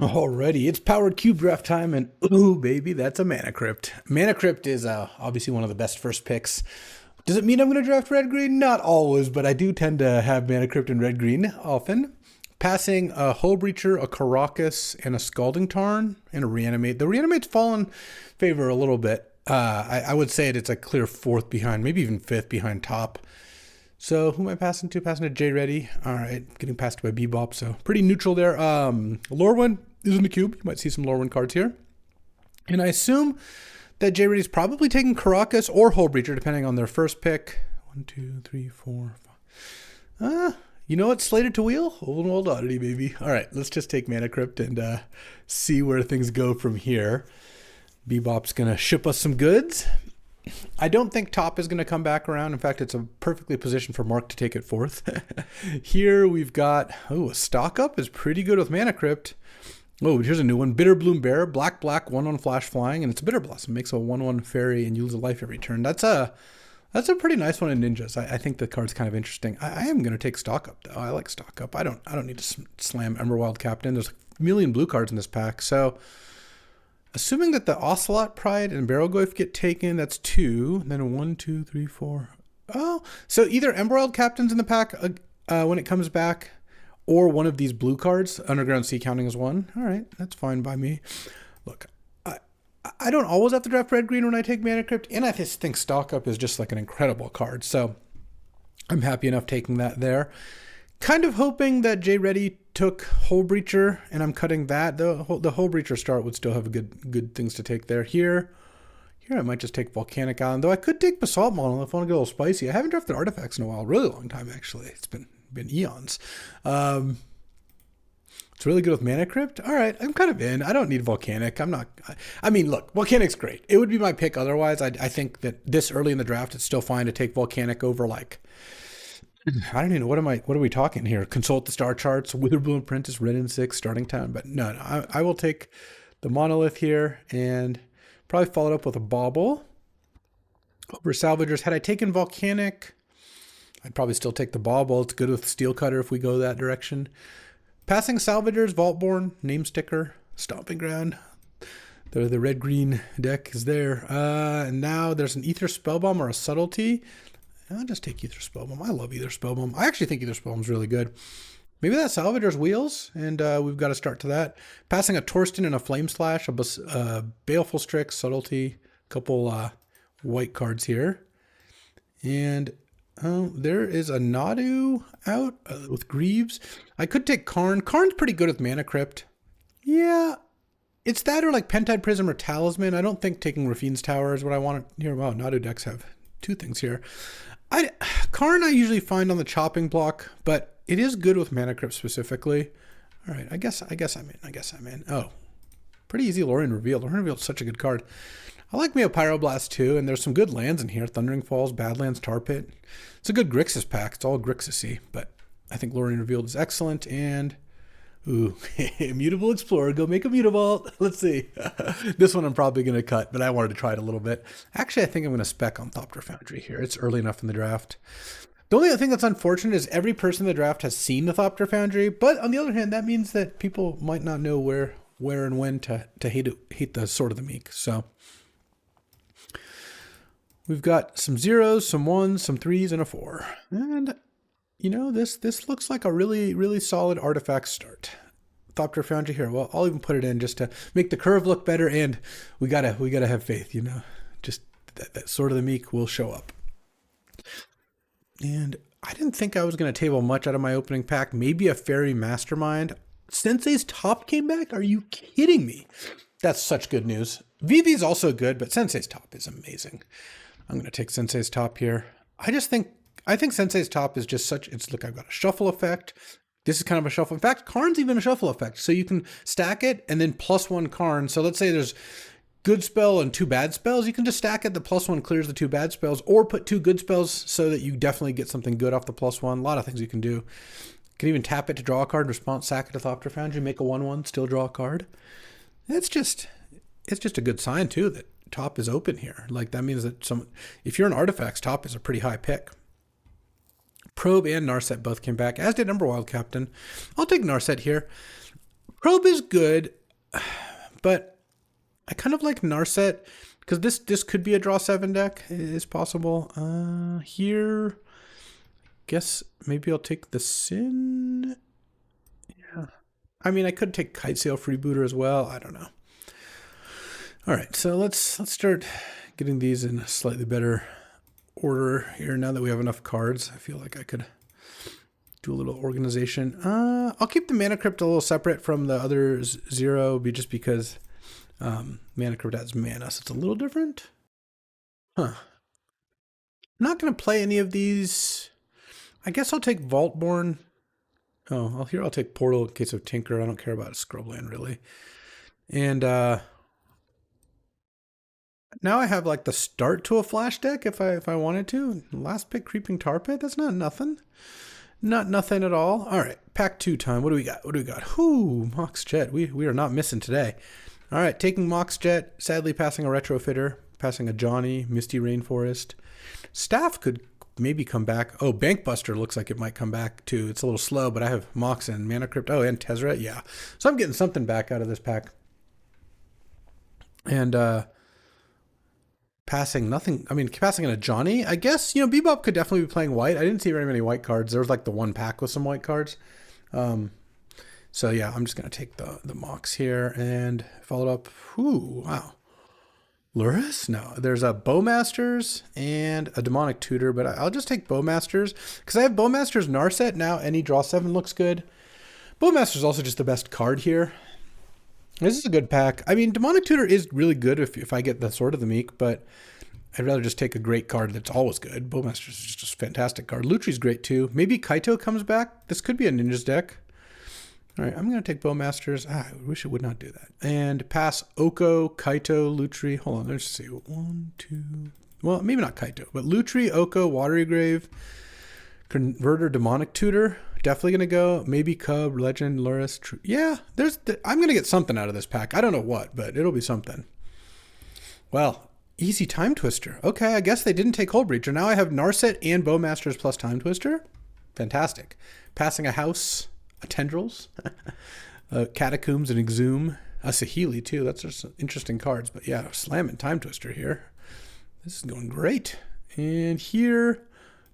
Alrighty, it's powered cube draft time, and ooh, baby, that's a Mana Crypt. Mana Crypt is obviously one of the best first picks. Does it mean I'm going to draft red green? Not always, but I do tend to have Mana Crypt and red green often. Passing a Hull Breacher, a Caracas, and a Scalding Tarn, and a Reanimate. The Reanimate's fallen favor a little bit. I would say it's a clear fourth behind, maybe even fifth behind top. So who am I passing to? Passing to J Ready. All right, getting passed by Bebop, so pretty neutral there. Lorwyn is in the cube. You might see some Lorwyn cards here. And I assume that J Ready's probably taking Caracas or Hull Breacher, depending on their first pick. 1, 2, 3, 4, 5. You know what's slated to wheel? Old and Old Oddity, baby. All right, let's just take Mana Crypt and see where things go from here. Bebop's going to ship us some goods. I don't think top is going to come back around. In fact, it's a perfectly positioned for Mark to take it fourth. Here we've got, a stock up is pretty good with Mana Crypt. Oh, here's a new one. Bitter Bloom Bear, black, 1/1 flash flying, and it's a Bitter Blossom. Makes a 1/1 fairy and you lose a life every turn. That's a pretty nice one in Ninjas. I think the card's kind of interesting. I am going to take stock up though. I like stock up. I don't need to slam Emberwild Captain. There's a million blue cards in this pack, so assuming that the Ocelot Pride and Barrelgoyf get taken, that's 2. And then 1, 2, 3, 4. Oh, so either Emberwild Captain's in the pack when it comes back, or one of these blue cards. Underground Sea counting as 1. All right, that's fine by me. Look, I don't always have to draft red-green when I take Mana Crypt, and I just think stock up is just like an incredible card. So I'm happy enough taking that there. Kind of hoping that J Ready took Hull Breacher, and I'm cutting that. The Hull Breacher start would still have good things to take there. Here I might just take Volcanic Island, though I could take Basalt Monolith if I want to get a little spicy. I haven't drafted artifacts in a while, really long time actually. It's been eons. It's really good with Mana Crypt. All right, I'm kind of in. I don't need Volcanic. I mean, look, Volcanic's great. It would be my pick otherwise. I think that this early in the draft, it's still fine to take Volcanic over like, I don't even know, what are we talking here? Consult the star charts, Witherbloom Apprentice, Red and 6, Starting Town. But no, I will take the Monolith here and probably follow it up with a Bauble over Salvagers. Had I taken Volcanic, I'd probably still take the Bauble. It's good with Steel Cutter if we go that direction. Passing Salvagers, Vaultborn, Name Sticker, Stomping Ground. The red-green deck is there. And now there's an Ether Spellbomb or a Subtlety. I'll just take Ether Spellbomb. I love Ether Spellbomb. I actually think Ether Spellbomb's really good. Maybe that Salvager's Wheels, and we've got to start to that. Passing a Torsten and a Flame Slash, a Baleful Strix, Subtlety, a couple white cards here. And there is a Nadu out with Greaves. I could take Karn. Karn's pretty good with Mana Crypt. Yeah, it's that or like Pentide Prism or Talisman. I don't think taking Rafine's Tower is what I want here. Wow, Nadu decks have 2 things here. Karn I usually find on the chopping block, but it is good with Mana Crypt specifically. All right, I guess I'm in. Oh, pretty easy Lorien Reveal. Lorien Reveal is such a good card. I like me a Pyroblast too, and there's some good lands in here. Thundering Falls, Badlands, Tar Pit. It's a good Grixis pack. It's all Grixis-y, but I think Lorien Revealed is excellent. And ooh, Mutable Explorer, go make a Mutavault. Let's see. This one I'm probably going to cut, but I wanted to try it a little bit. Actually, I think I'm going to spec on Thopter Foundry here. It's early enough in the draft. The only thing that's unfortunate is every person in the draft has seen the Thopter Foundry, but on the other hand, that means that people might not know where and when to hate the Sword of the Meek. So we've got some 0s, some 1s, some 3s, and a 4. And you know, this looks like a really, really solid artifact start. Thopter Foundry here. Well, I'll even put it in just to make the curve look better, and we gotta have faith, you know. Just that Sword of the Meek will show up. And I didn't think I was gonna table much out of my opening pack. Maybe a Fairy Mastermind. Sensei's Top came back? Are you kidding me? That's such good news. VV's also good, but Sensei's Top is amazing. I'm gonna take Sensei's Top here. I think Sensei's Top is just look, I've got a shuffle effect. This is kind of a shuffle. In fact, Karn's even a shuffle effect. So you can stack it and then +1 Karn. So let's say there's good spell and 2 bad spells. You can just stack it. The +1 clears the 2 bad spells, or put 2 good spells so that you definitely get something good off the +1. A lot of things you can do. You can even tap it to draw a card, response, sack it to Thopter Foundry, make a 1/1, still draw a card. It's just a good sign too that top is open here. Like that means that if you're an artifacts, top is a pretty high pick. Probe and Narset both came back, as did Emberwild Captain. I'll take Narset here. Probe is good, but I kind of like Narset because this could be a draw 7 deck. Is possible. Here, guess maybe I'll take the Sin. Yeah. I mean, I could take Kite Sail Freebooter as well. I don't know. All right, so let's start getting these in a slightly better order here. Now that we have enough cards, I feel like I could do a little organization. I'll keep the Mana Crypt a little separate from the other 0, just because Mana Crypt adds mana, so it's a little different. Huh. I'm not going to play any of these. I guess I'll take Vaultborn. Oh, I'll take Portal in case of Tinker. I don't care about Scrubland, really. And now I have like the start to a flash deck if I wanted to. Last pick, Creeping Tar Pit. That's not nothing. Not nothing at all. All right, pack 2 time. What do we got? Whoo, Mox Jet. We are not missing today. All right, taking Mox Jet. Sadly, passing a Retrofitter. Passing a Johnny. Misty Rainforest. Staff could maybe come back. Oh, Bankbuster looks like it might come back too. It's a little slow, but I have Mox and Mana Crypt. Oh, and Tezzeret. Yeah. So I'm getting something back out of this pack. And passing nothing. I mean, passing in a Johnny. I guess, Bebop could definitely be playing white. I didn't see very many white cards. There was like the one pack with some white cards. So yeah, I'm just going to take the Mox here and follow it up. Ooh, wow. Luris? No, there's a Bowmasters and a Demonic Tutor, but I'll just take Bowmasters because I have Bowmasters Narset now. Any draw 7 looks good. Bowmasters is also just the best card here. This is a good pack. I mean, Demonic Tutor is really good if I get the Sword of the Meek, but I'd rather just take a great card that's always good. Bowmasters is just a fantastic card. Lutri's great too. Maybe Kaito comes back. This could be a Ninja's deck. All right, I'm going to take Bowmasters. I wish it would not do that. And pass Oko, Kaito, Lutri. Hold on, let's see. 1, 2. Well, maybe not Kaito, but Lutri, Oko, Watery Grave, Converter, Demonic Tutor. Definitely going to go. Maybe Cub, Legend, Luris. Yeah, I'm going to get something out of this pack. I don't know what, but it'll be something. Well, easy Time Twister. Okay, I guess they didn't take Hull Breacher. Now I have Narset and Bowmasters plus Time Twister. Fantastic. Passing a House. Tendrils, Catacombs, and Exhume, a Saheeli too. That's just interesting cards. But yeah, slamming Time Twister here. This is going great. And here's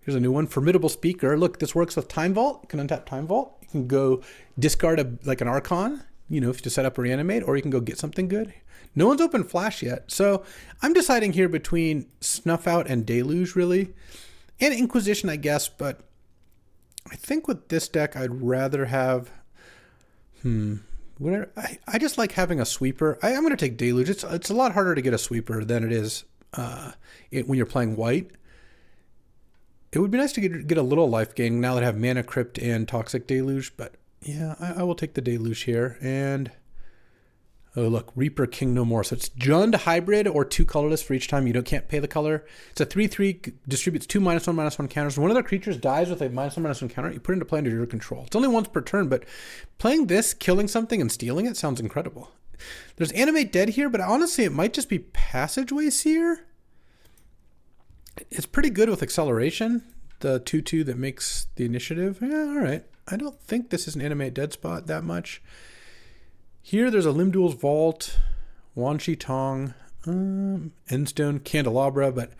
a new one, Formidable Speaker. Look, this works with Time Vault. You can untap Time Vault. You can go discard an Archon, if you set up Reanimate, or you can go get something good. No one's opened Flash yet, so I'm deciding here between Snuff Out and Deluge, really, and Inquisition, I guess, but I think with this deck, I'd rather have, I just like having a sweeper. I'm going to take Deluge. It's a lot harder to get a sweeper than it is when you're playing white. It would be nice to get a little life gain now that I have Mana Crypt and Toxic Deluge, but yeah, I will take the Deluge here. And oh, look, Reaper King No More. So it's Jund Hybrid or 2 colorless for each time you can't pay the color. It's a 3/3, distributes 2 -1/-1 counters. When one of their creatures dies with a -1/-1 counter, you put it into play under your control. It's only once per turn, but playing this, killing something, and stealing it sounds incredible. There's Animate Dead here, but honestly, it might just be Passageway Seer. It's pretty good with acceleration, the 2/2 that makes the initiative. Yeah, all right. I don't think this is an Animate Dead spot that much. Here, there's a Limdual's Vault, Wan Shi Tong, Endstone, Candelabra, but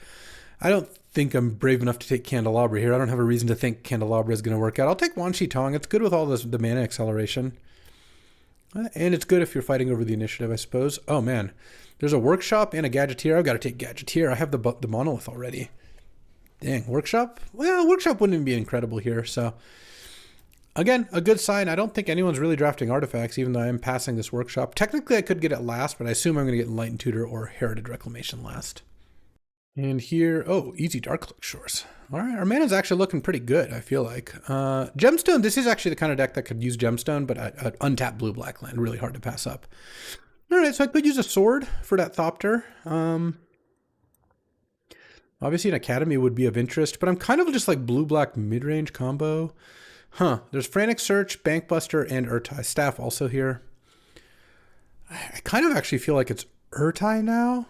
I don't think I'm brave enough to take Candelabra here. I don't have a reason to think Candelabra is going to work out. I'll take Wan Shi Tong. It's good with all the mana acceleration. And it's good if you're fighting over the initiative, I suppose. Oh, man. There's a Workshop and a Gadgeteer. I've got to take Gadgeteer. I have the Monolith already. Dang, Workshop? Well, Workshop wouldn't even be incredible here, so... Again, a good sign. I don't think anyone's really drafting artifacts, even though I am passing this Workshop. Technically, I could get it last, but I assume I'm going to get Enlightened Tutor or Heritage Reclamation last. And here, oh, easy Darklook Shores. All right, our mana's actually looking pretty good, I feel like. Gemstone, this is actually the kind of deck that could use Gemstone, but untapped blue-black land, really hard to pass up. All right, so I could use a sword for that Thopter. Obviously, an Academy would be of interest, but I'm kind of just like blue-black mid-range combo. Huh, there's Frantic Search, Bankbuster, and Urtai. Staff also here. I kind of actually feel like it's Urtai now.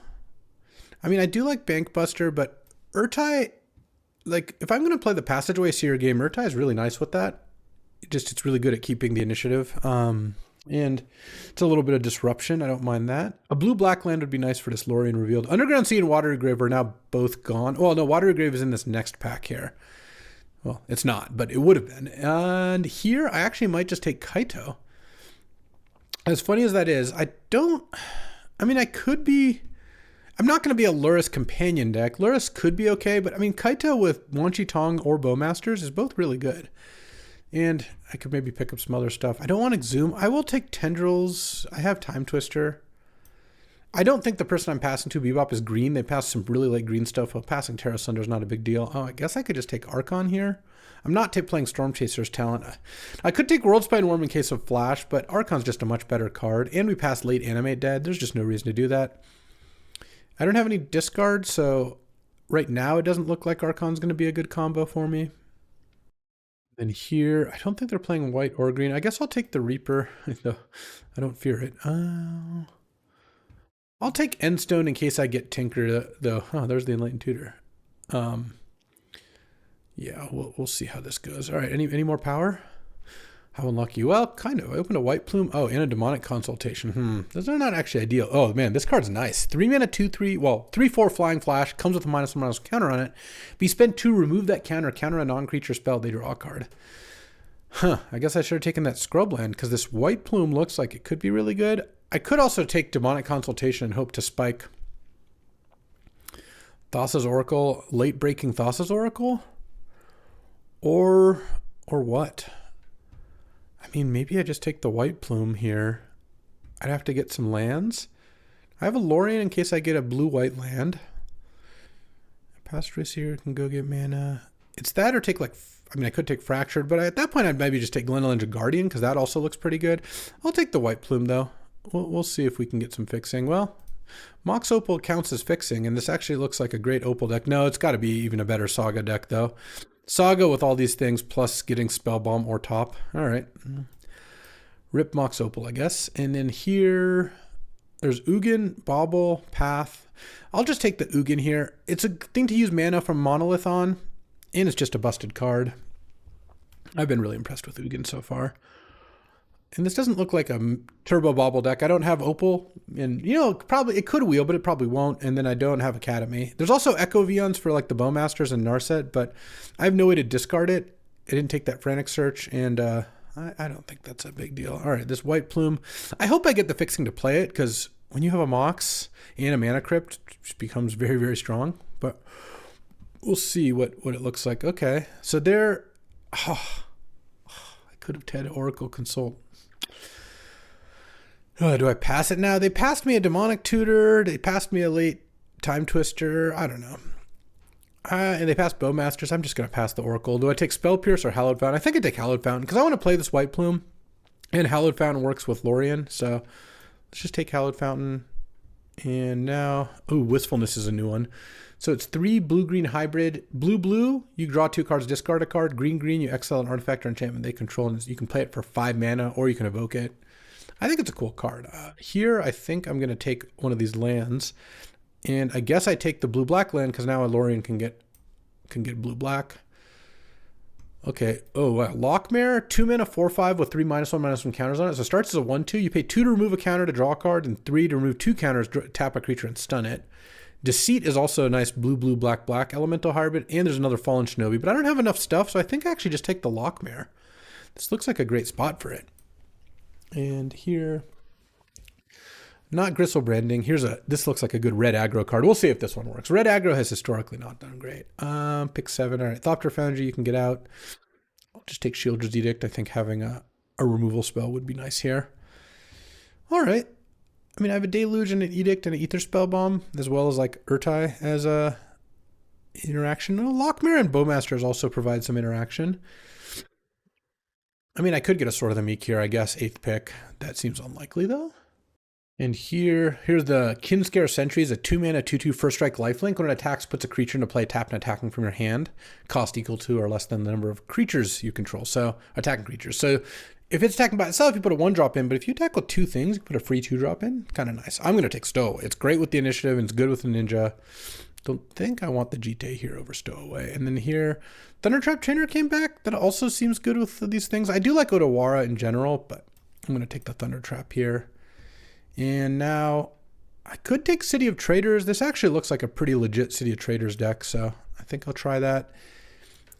I mean, I do like Bankbuster, but Urtai, like, if I'm going to play the Passageway Seer game, Urtai is really nice with that. It's really good at keeping the initiative. And it's a little bit of disruption. I don't mind that. A blue-black land would be nice for this Lorien revealed. Underground Sea and Watery Grave are now both gone. Well, no, Watery Grave is in this next pack here. Well, it's not, but it would have been. And here, I actually might just take Kaito. As funny as that is, I could be... I'm not going to be a Lurrus companion deck. Lurrus could be okay, but I mean, Kaito with Wan Chi Tong or Bowmasters is both really good. And I could maybe pick up some other stuff. I don't want Exhume. I will take Tendrils. I have Time Twister. I don't think the person I'm passing to, Bebop, is green. They passed some really late green stuff. Well, passing Terra Sunder is not a big deal. Oh, I guess I could just take Archon here. I'm not playing Storm Chaser's talent. I could take Worldspine Worm in case of Flash, but Archon's just a much better card. And we passed late Animate Dead. There's just no reason to do that. I don't have any discard, so right now it doesn't look like Archon's going to be a good combo for me. And here, I don't think they're playing white or green. I guess I'll take the Reaper, though I don't fear it. I'll take Endstone in case I get Tinker, though. Oh, there's the Enlightened Tutor. Yeah, we'll see how this goes. All right, any more power? How unlucky? Well, kind of. I opened a White Plume. Oh, and a Demonic Consultation. Those are not actually ideal. Oh, man, this card's nice. 3 mana, 2/3, well, 3/4 Flying Flash, comes with a -1/- counter on it. If you spend 2, remove that counter a non-creature spell, they draw a card. I guess I should have taken that Scrubland, because this White Plume looks like it could be really good. I could also take Demonic Consultation and hope to spike Thassa's Oracle, late breaking Thassa's Oracle? Or what? I mean, maybe I just take the White Plume here. I'd have to get some lands. I have a Lorien in case I get a blue-white land. Pastoress here can go get mana. It's that or take I could take Fractured, but at that point I'd maybe just take Glenelenge Guardian because that also looks pretty good. I'll take the White Plume though. We'll see if we can get some fixing. Well, Mox Opal counts as fixing, and this actually looks like a great Opal deck. No, it's got to be even a better Saga deck though. Saga with all these things plus getting Spellbomb or top. All right. Rip Mox Opal, I guess. And then here, there's Ugin, Bauble, Path. I'll just take the Ugin here. It's a thing to use mana from Monolith on, and it's just a busted card. I've been really impressed with Ugin so far. And this doesn't look like a Turbo Bauble deck. I don't have Opal, and probably it could wheel, but it probably won't. And then I don't have Academy. There's also Echo Vions for like the Bowmasters and Narset, but I have no way to discard it. I didn't take that Frantic Search, and I don't think that's a big deal. All right, this White Plume. I hope I get the fixing to play it, because when you have a Mox and a Mana Crypt, it becomes very, very strong. But we'll see what it looks like. Okay, so there. I could have had Oracle Consult. Do I pass it now? They passed me a Demonic Tutor. They passed me a late Time Twister. I don't know. And they passed Bowmasters. I'm just going to pass the Oracle. Do I take Spell Pierce or Hallowed Fountain? I think I take Hallowed Fountain because I want to play this White Plume. And Hallowed Fountain works with Lorien. So let's just take Hallowed Fountain. And now, Wistfulness is a new one. So it's 3 blue-green hybrid. Blue-blue, you draw 2 cards, discard a card. Green-green, you exile an artifact or enchantment they control. And you can play it for 5 mana or you can evoke it. I think it's a cool card. Here, I think I'm going to take one of these lands. And I guess I take the blue-black land because now a Lorien can get blue-black. Okay. Oh, wow. Lockmare, 2 mana, 4/5 with 3 -1/1 counters on it. So it starts as a 1/2. You pay 2 to remove a counter to draw a card, and 3 to remove 2 counters, tap a creature and stun it. Deceit is also a nice blue-blue-black-black elemental hybrid, and there's another Fallen Shinobi. But I don't have enough stuff, so I think I actually just take the Lockmare. This looks like a great spot for it. And here, not Gristle Branding. This looks like a good red aggro card. We'll see if this one works. Red aggro has historically not done great. Pick 7. All right, Thopter Foundry, you can get out. I'll just take Shieldred's Edict. I think having a removal spell would be nice here. All right. I mean, I have a Deluge and an Edict and an Ether Spellbomb, as well as like Urtai as a interaction. Lockmare and Bowmasters also provide some interaction. I mean, I could get a Sword of the Meek here, I guess, 8th pick. That seems unlikely, though. And here's the Kinscare Sentries, a 2 mana, 2/2 first strike lifelink. When it attacks, puts a creature into play, tap and attacking from your hand. Cost equal to or less than the number of creatures you control. So, attacking creatures. So, if it's attacking by itself, you put a 1-drop in. But if you attack with 2 things, you put a free 2-drop in. Kind of nice. I'm going to take Stowaway. It's great with the initiative, and it's good with the ninja. Don't think I want the Jite here over Stowaway. And then here, Thundertrap Trainer came back. That also seems good with these things. I do like Odawara in general, but I'm going to take the Thunder Trap here. And now I could take City of Traders. This actually looks like a pretty legit City of Traders deck, so I think I'll try that.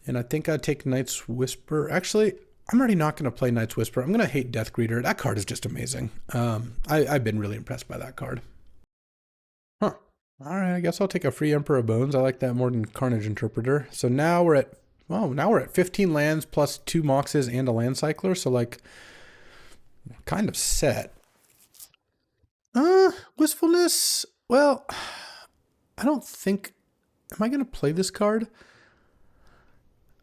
And I think I'd take Knight's Whisper. Actually, I'm already not going to play Knight's Whisper. I'm going to hate Death Greeter. That card is just amazing. I've been really impressed by that card. Huh. All right, I guess I'll take a free Emperor of Bones. I like that more than Carnage Interpreter. So now we're at, well, now we're at 15 lands plus 2 Moxes and a Land Cycler. So like, kind of set. Wistfulness. Well, I don't think, am I going to play this card?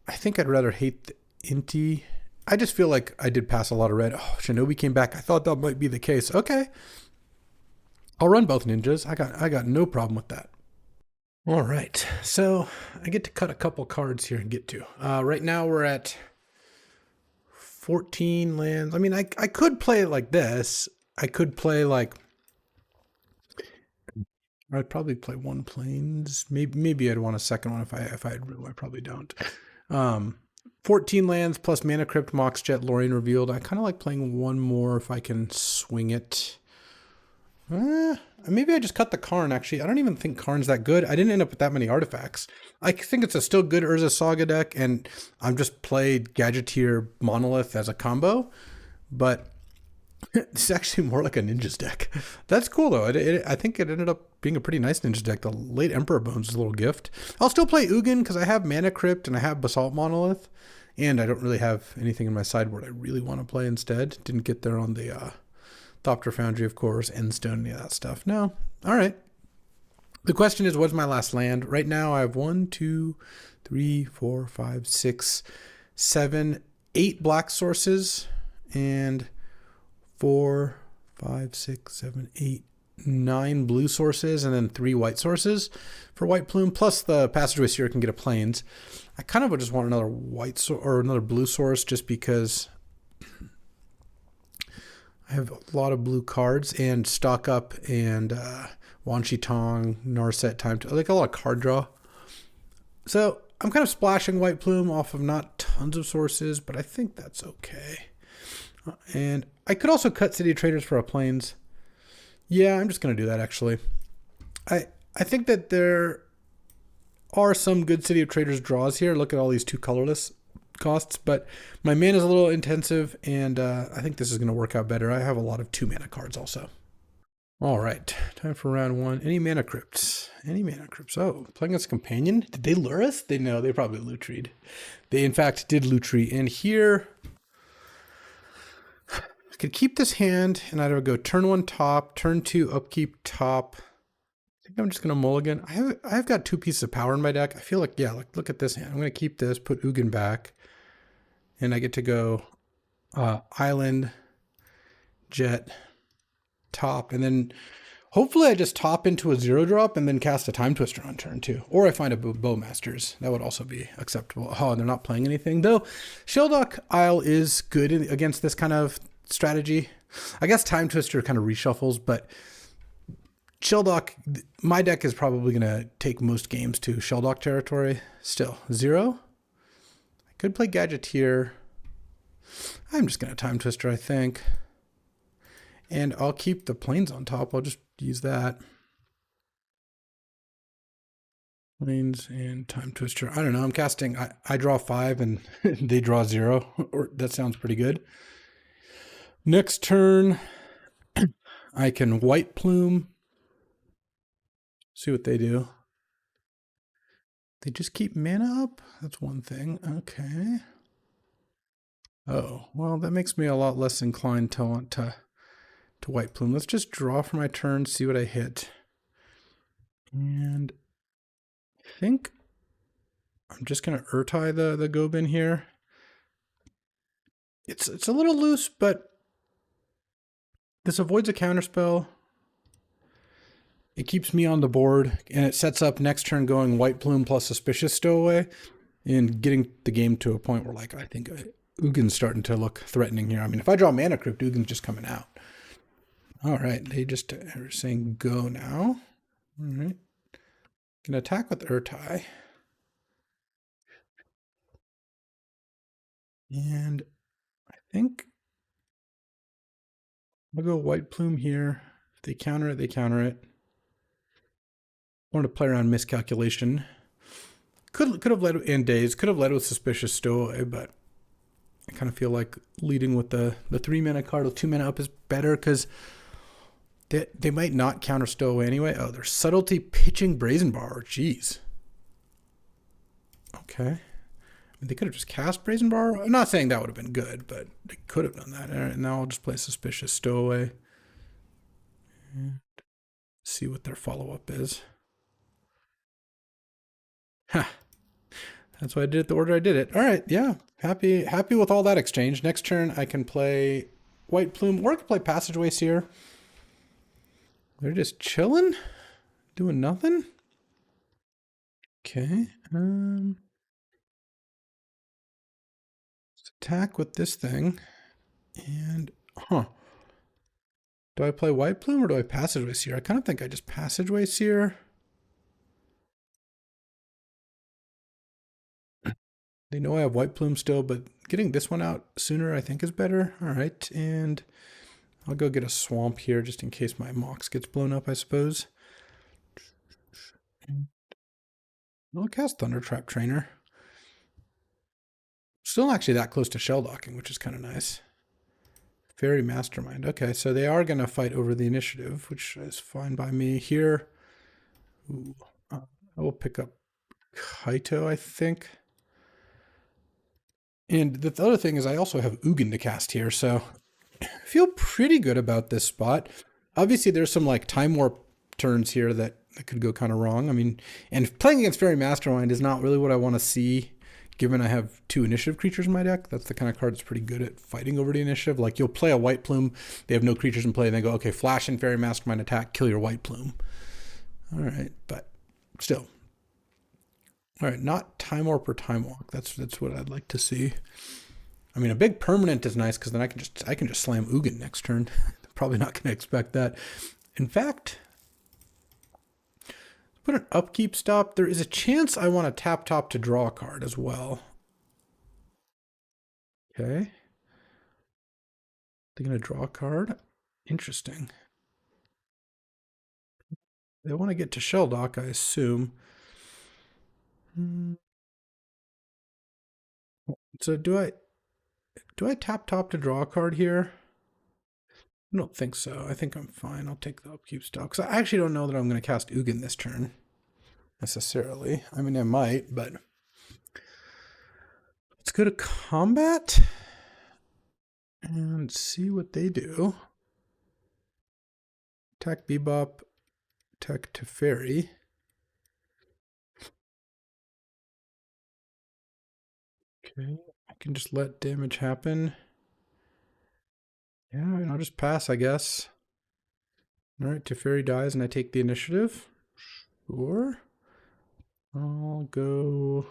I think I'd rather hate the Inti. I just feel like I did pass a lot of red. Oh, Shinobi came back. I thought that might be the case. Okay. I'll run both ninjas. I got no problem with that. All right. So I get to cut a couple cards here and get to. Right now we're at 14 lands. I mean, I could play it like this. I could play like, I'd probably play 1 planes. Maybe I'd want a second one if I had room. I probably don't. 14 lands plus Mana Crypt, Mox Jet, Lorien Revealed. I kind of like playing 1 more if I can swing it. Maybe I just cut the Karn, actually. I don't even think Karn's that good. I didn't end up with that many artifacts. I think it's a still good Urza Saga deck, and I'm just played Gadgeteer Monolith as a combo. But it's actually more like a Ninjas deck. That's cool, though. I think it ended up being a pretty nice Ninjas deck. The late Emperor Bones is a little gift. I'll still play Ugin because I have Mana Crypt and I have Basalt Monolith. And I don't really have anything in my sideboard I really want to play instead. Didn't get there on the Thopter Foundry, of course, Endstone, any of that stuff. No. All right. The question is, what's my last land? Right now I have 1, 2, 3, 4, 5, 6, 7, 8 black sources and 4, 5, 6, 7, 8, 9 blue sources and then 3 white sources for White Plume, plus the Passageway Seer can get a Plains. I kind of would just want another white or another blue source just because I have a lot of blue cards and Stock Up and Wan Shi Tong, Narset, Time to, like a lot of card draw. So I'm kind of splashing White Plume off of not tons of sources, but I think that's okay. And I could also cut City of Traders for a Plains. Yeah, I'm just going to do that, actually. I think that there are some good City of Traders draws here. Look at all these 2 colorless costs, but my mana is a little intensive, and I think this is going to work out better. I have a lot of 2 mana cards also. All right, time for round 1. Any Mana Crypts? Any Mana Crypts? Oh, playing as a companion? Did they lure us? They probably Lutrid. They, in fact, did Lutri. And here, I could keep this hand, and either go turn 1 top, turn 2 upkeep top. I think I'm just going to mulligan. I've got 2 pieces of power in my deck. I feel like, yeah, look at this hand. I'm going to keep this, put Ugin back, and I get to go Island, Jet, top, and then hopefully I just top into a 0-drop and then cast a Time Twister on turn 2. Or I find a Bowmasters. That would also be acceptable. Oh, and they're not playing anything. Though Shelldock Isle is good against this kind of strategy. I guess Time Twister kind of reshuffles, but Shelldock, my deck is probably going to take most games to Shelldock territory. Still, 0. I could play Gadgeteer. I'm just going to Time Twister, I think. And I'll keep the Plains on top. I'll just use that. Plains and Time Twister. I don't know. I'm casting. I draw 5 and they draw 0. Or that sounds pretty good. Next turn, I can White Plume. See what they do. They just keep mana up? That's one thing. Okay. Oh, well, that makes me a lot less inclined to want to White Plume. Let's just draw for my turn, see what I hit. And I think I'm just going to Urtai the Gobin here. It's a little loose, but this avoids a counterspell. It keeps me on the board, and it sets up next turn going White Plume plus Suspicious Stowaway and getting the game to a point where, like, I think Ugin's starting to look threatening here. I mean, if I draw Mana Crypt, Ugin's just coming out. All right, they just are saying go now. All right. Can attack with Urtai. And I think I'll go White Plume here. If they counter it, they counter it. Wanted to play around miscalculation. Could have led in days. Could have led with Suspicious Stowaway, but I kind of feel like leading with the 3 mana card with 2 mana up is better because they might not counter Stowaway anyway. Oh, there's Subtlety pitching Brazen Borrower. Jeez. Okay. I mean, they could have just cast Brazen Borrower. I'm not saying that would have been good, but they could have done that. All right, now I'll just play Suspicious Stowaway. And see what their follow-up is. Ha. That's why I did it the order I did it. All right, yeah. Happy with all that exchange. Next turn, I can play White Plume, or I can play Passageway Seer. They're just chilling? Doing nothing? Okay. Let's attack with this thing. And, do I play White Plume or do I Passageway Seer? I kind of think I just Passageway Seer. They know I have White Plume still, but getting this one out sooner I think is better. All right, and I'll go get a Swamp here just in case my Mox gets blown up, I suppose. I'll cast Thundertrap Trainer. Still actually that close to Shell Docking, which is kind of nice. Fairy Mastermind. Okay, so they are going to fight over the initiative, which is fine by me. Here, ooh, I will pick up Kaito, I think. And the other thing is I also have Ugin to cast here, so I feel pretty good about this spot. Obviously, there's some like Time Warp turns here that could go kind of wrong. I mean, and playing against Fairy Mastermind is not really what I want to see, given I have 2 initiative creatures in my deck. That's the kind of card that's pretty good at fighting over the initiative. Like, you'll play a White Plume, they have no creatures in play, and they go, okay, flash and Fairy Mastermind attack, kill your White Plume. All right, but still. All right, not Time Warp or Time Walk. That's what I'd like to see. I mean, a big permanent is nice because then I can just slam Ugin next turn. Probably not going to expect that. In fact, put an upkeep stop. There is a chance I want to tap top to draw a card as well. Okay. They're going to draw a card. Interesting. They want to get to Shell Dock, I assume. So do I tap top to draw a card here? I don't think so. I think I'm fine. I'll take the upkeep stop. Because I actually don't know that I'm going to cast Ugin this turn, necessarily. I mean, I might, but let's go to combat and see what they do. Attack Bebop, attack Teferi. Okay, I can just let damage happen. Yeah, and I'll just pass, I guess. All right, Teferi dies and I take the initiative. Sure. I'll go...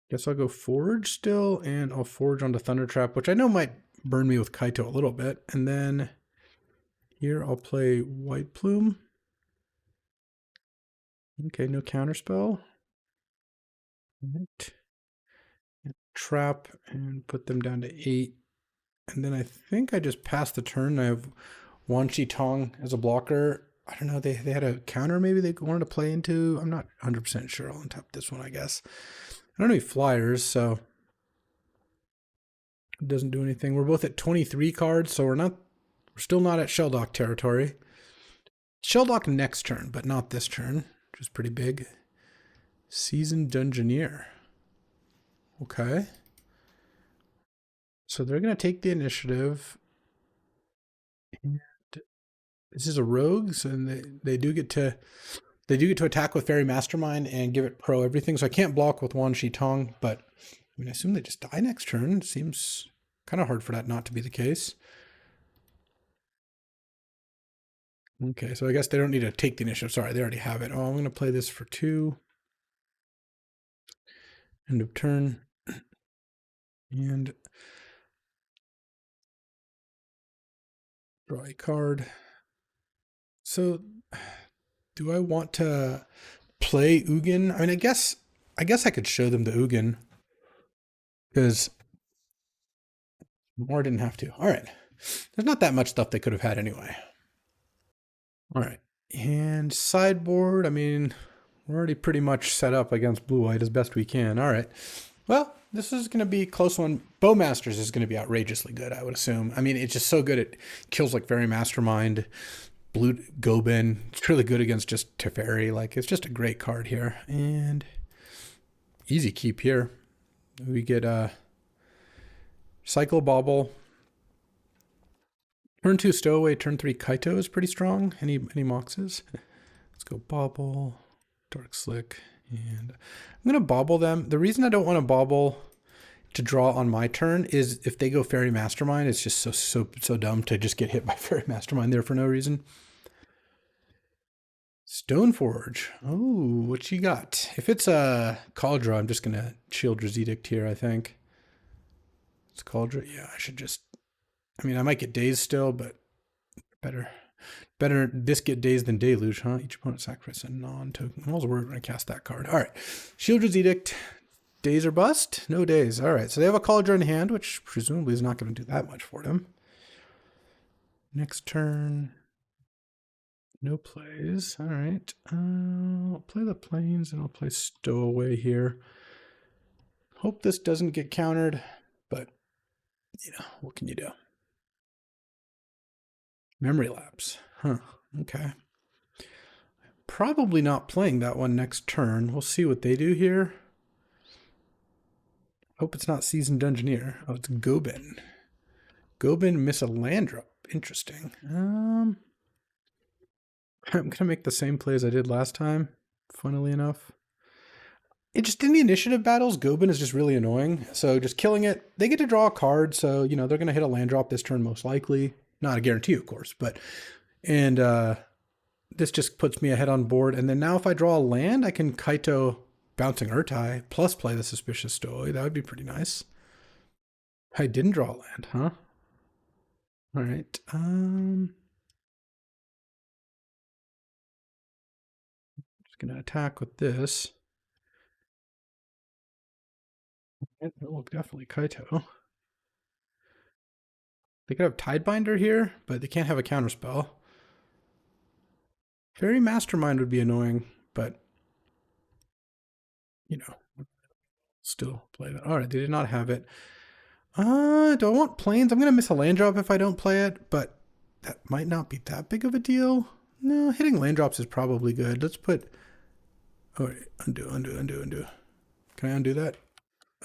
Guess I'll go Forge still, and I'll Forge onto Thundertrap, which I know might burn me with Kaito a little bit. And then here I'll play White Plume. Okay, no counterspell. Right. Trap and put them down to 8. And then I think I just passed the turn. I have Wan Shi Tong as a blocker. I don't know, they had a counter maybe they wanted to play into. I'm not 100% sure. I'll untap this one, I guess. I don't know any flyers, so it doesn't do anything. We're both at 23 cards, so we're still not at Shell Dock territory. Shell Dock next turn, but not this turn, which is pretty big. Seasoned Dungeoneer. Okay. So they're going to take the initiative. And this is a rogue, so they do get to attack with Fairy Mastermind and give it pro everything. So I can't block with Wan Shi Tong, but I mean, I assume they just die next turn. It seems kind of hard for that not to be the case. Okay, so I guess they don't need to take the initiative. Sorry, they already have it. Oh, I'm going to play this for 2. End of turn. And draw a card. So do I want to play Ugin? I mean, I guess I could show them the Ugin because more didn't have to. All right. There's not that much stuff they could have had anyway. All right. And sideboard, I mean, we're already pretty much set up against blue-white as best we can. All right. Well, this is going to be a close one. Bowmasters is going to be outrageously good, I would assume. I mean, it's just so good. It kills like Fairy Mastermind, Blue Gobin. It's really good against just Teferi. Like, it's just a great card here. And easy keep here. We get Cycle Bauble. Turn 2 Stowaway, turn 3 Kaito is pretty strong. Any moxes? Let's go Bauble, Dark Slick, and I'm going to Bauble them. The reason I don't want to Bauble to draw on my turn is if they go Fairy Mastermind, it's just so dumb to just get hit by Fairy Mastermind there for no reason. Stoneforge. Oh, what you got? If it's a Cauldron, I'm just going to Children's Edict here, I think. It's Cauldron. Yeah, I should just... I mean, I might get Dazed still, but better this get Dazed than Deluge, huh? Each opponent sacrifices a non-token. Well, we're going to cast that card. All right. Children's Edict. Daze or bust? No days. All right. So they have a Cauldron in hand, which presumably is not going to do that much for them. Next turn. No plays. All right. I'll play the Plains and I'll play Stowaway here. Hope this doesn't get countered, but, you know, what can you do? Memory Lapse. Huh. Okay. Probably not playing that one next turn. We'll see what they do here. Hope it's not Seasoned Dungeoneer. Oh, it's Gobin. Gobin miss a land drop. Interesting. I'm going to make the same play as I did last time, funnily enough. It just in the initiative battles, Gobin is just really annoying. So just killing it, they get to draw a card. So, you know, they're going to hit a land drop this turn most likely. Not a guarantee, of course, but, and this just puts me ahead on board. And then now if I draw a land, I can Kaito bouncing Urtai plus play the Suspicious Stowaway. That would be pretty nice. I didn't draw a land, huh? All right. Just going to attack with this. It will definitely Kaito. They could have Tidebinder here, but they can't have a counterspell. Fairy Mastermind would be annoying, but, you know, still play that. All right, they did not have it. Do I want Plains? I'm going to miss a land drop if I don't play it, but that might not be that big of a deal. No, hitting land drops is probably good. Let's put... Oh, wait, undo. Can I undo that?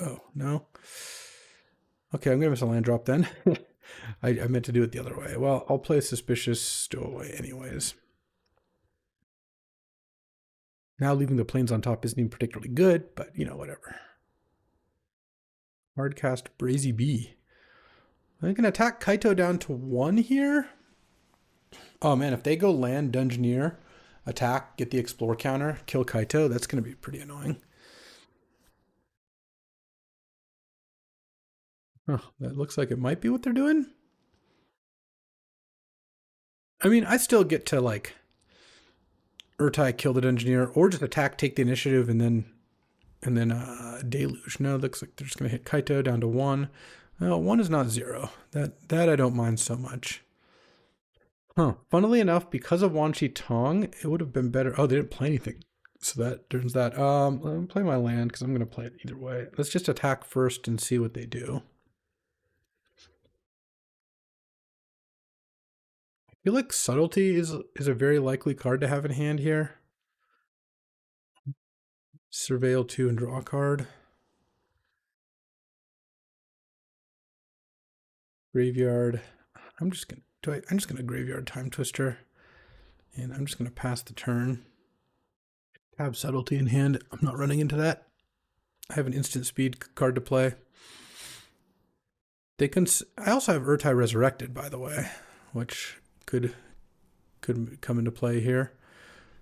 Oh, no. Okay, I'm going to miss a land drop then. I meant to do it the other way. Well, I'll play Suspicious Stowaway anyways. Now leaving the Plains on top isn't even particularly good, but, you know, whatever. Hardcast Brazy Bee. I can attack Kaito down to 1 here. Oh, man, if they go land Dungeoneer, attack, get the Explore counter, kill Kaito, that's going to be pretty annoying. Oh, that looks like it might be what they're doing. I mean, I still get to, like, Urtai kill the Dungeoneer, or just attack, take the initiative, and then Deluge. No, it looks like they're just going to hit Kaito down to 1. Well, 1 is not 0. That I don't mind so much. Huh. Funnily enough, because of Wan Shi Tong, it would have been better. Oh, they didn't play anything. So that turns that. Let me play my land because I'm going to play it either way. Let's just attack first and see what they do. I feel like Subtlety is a very likely card to have in hand here. Surveil 2 and draw a card. Graveyard. I'm just gonna Graveyard Time Twister, and I'm just gonna pass the turn. Have Subtlety in hand. I'm not running into that. I have an instant speed card to play. They can. I also have Urtai Resurrected, by the way, which could come into play here.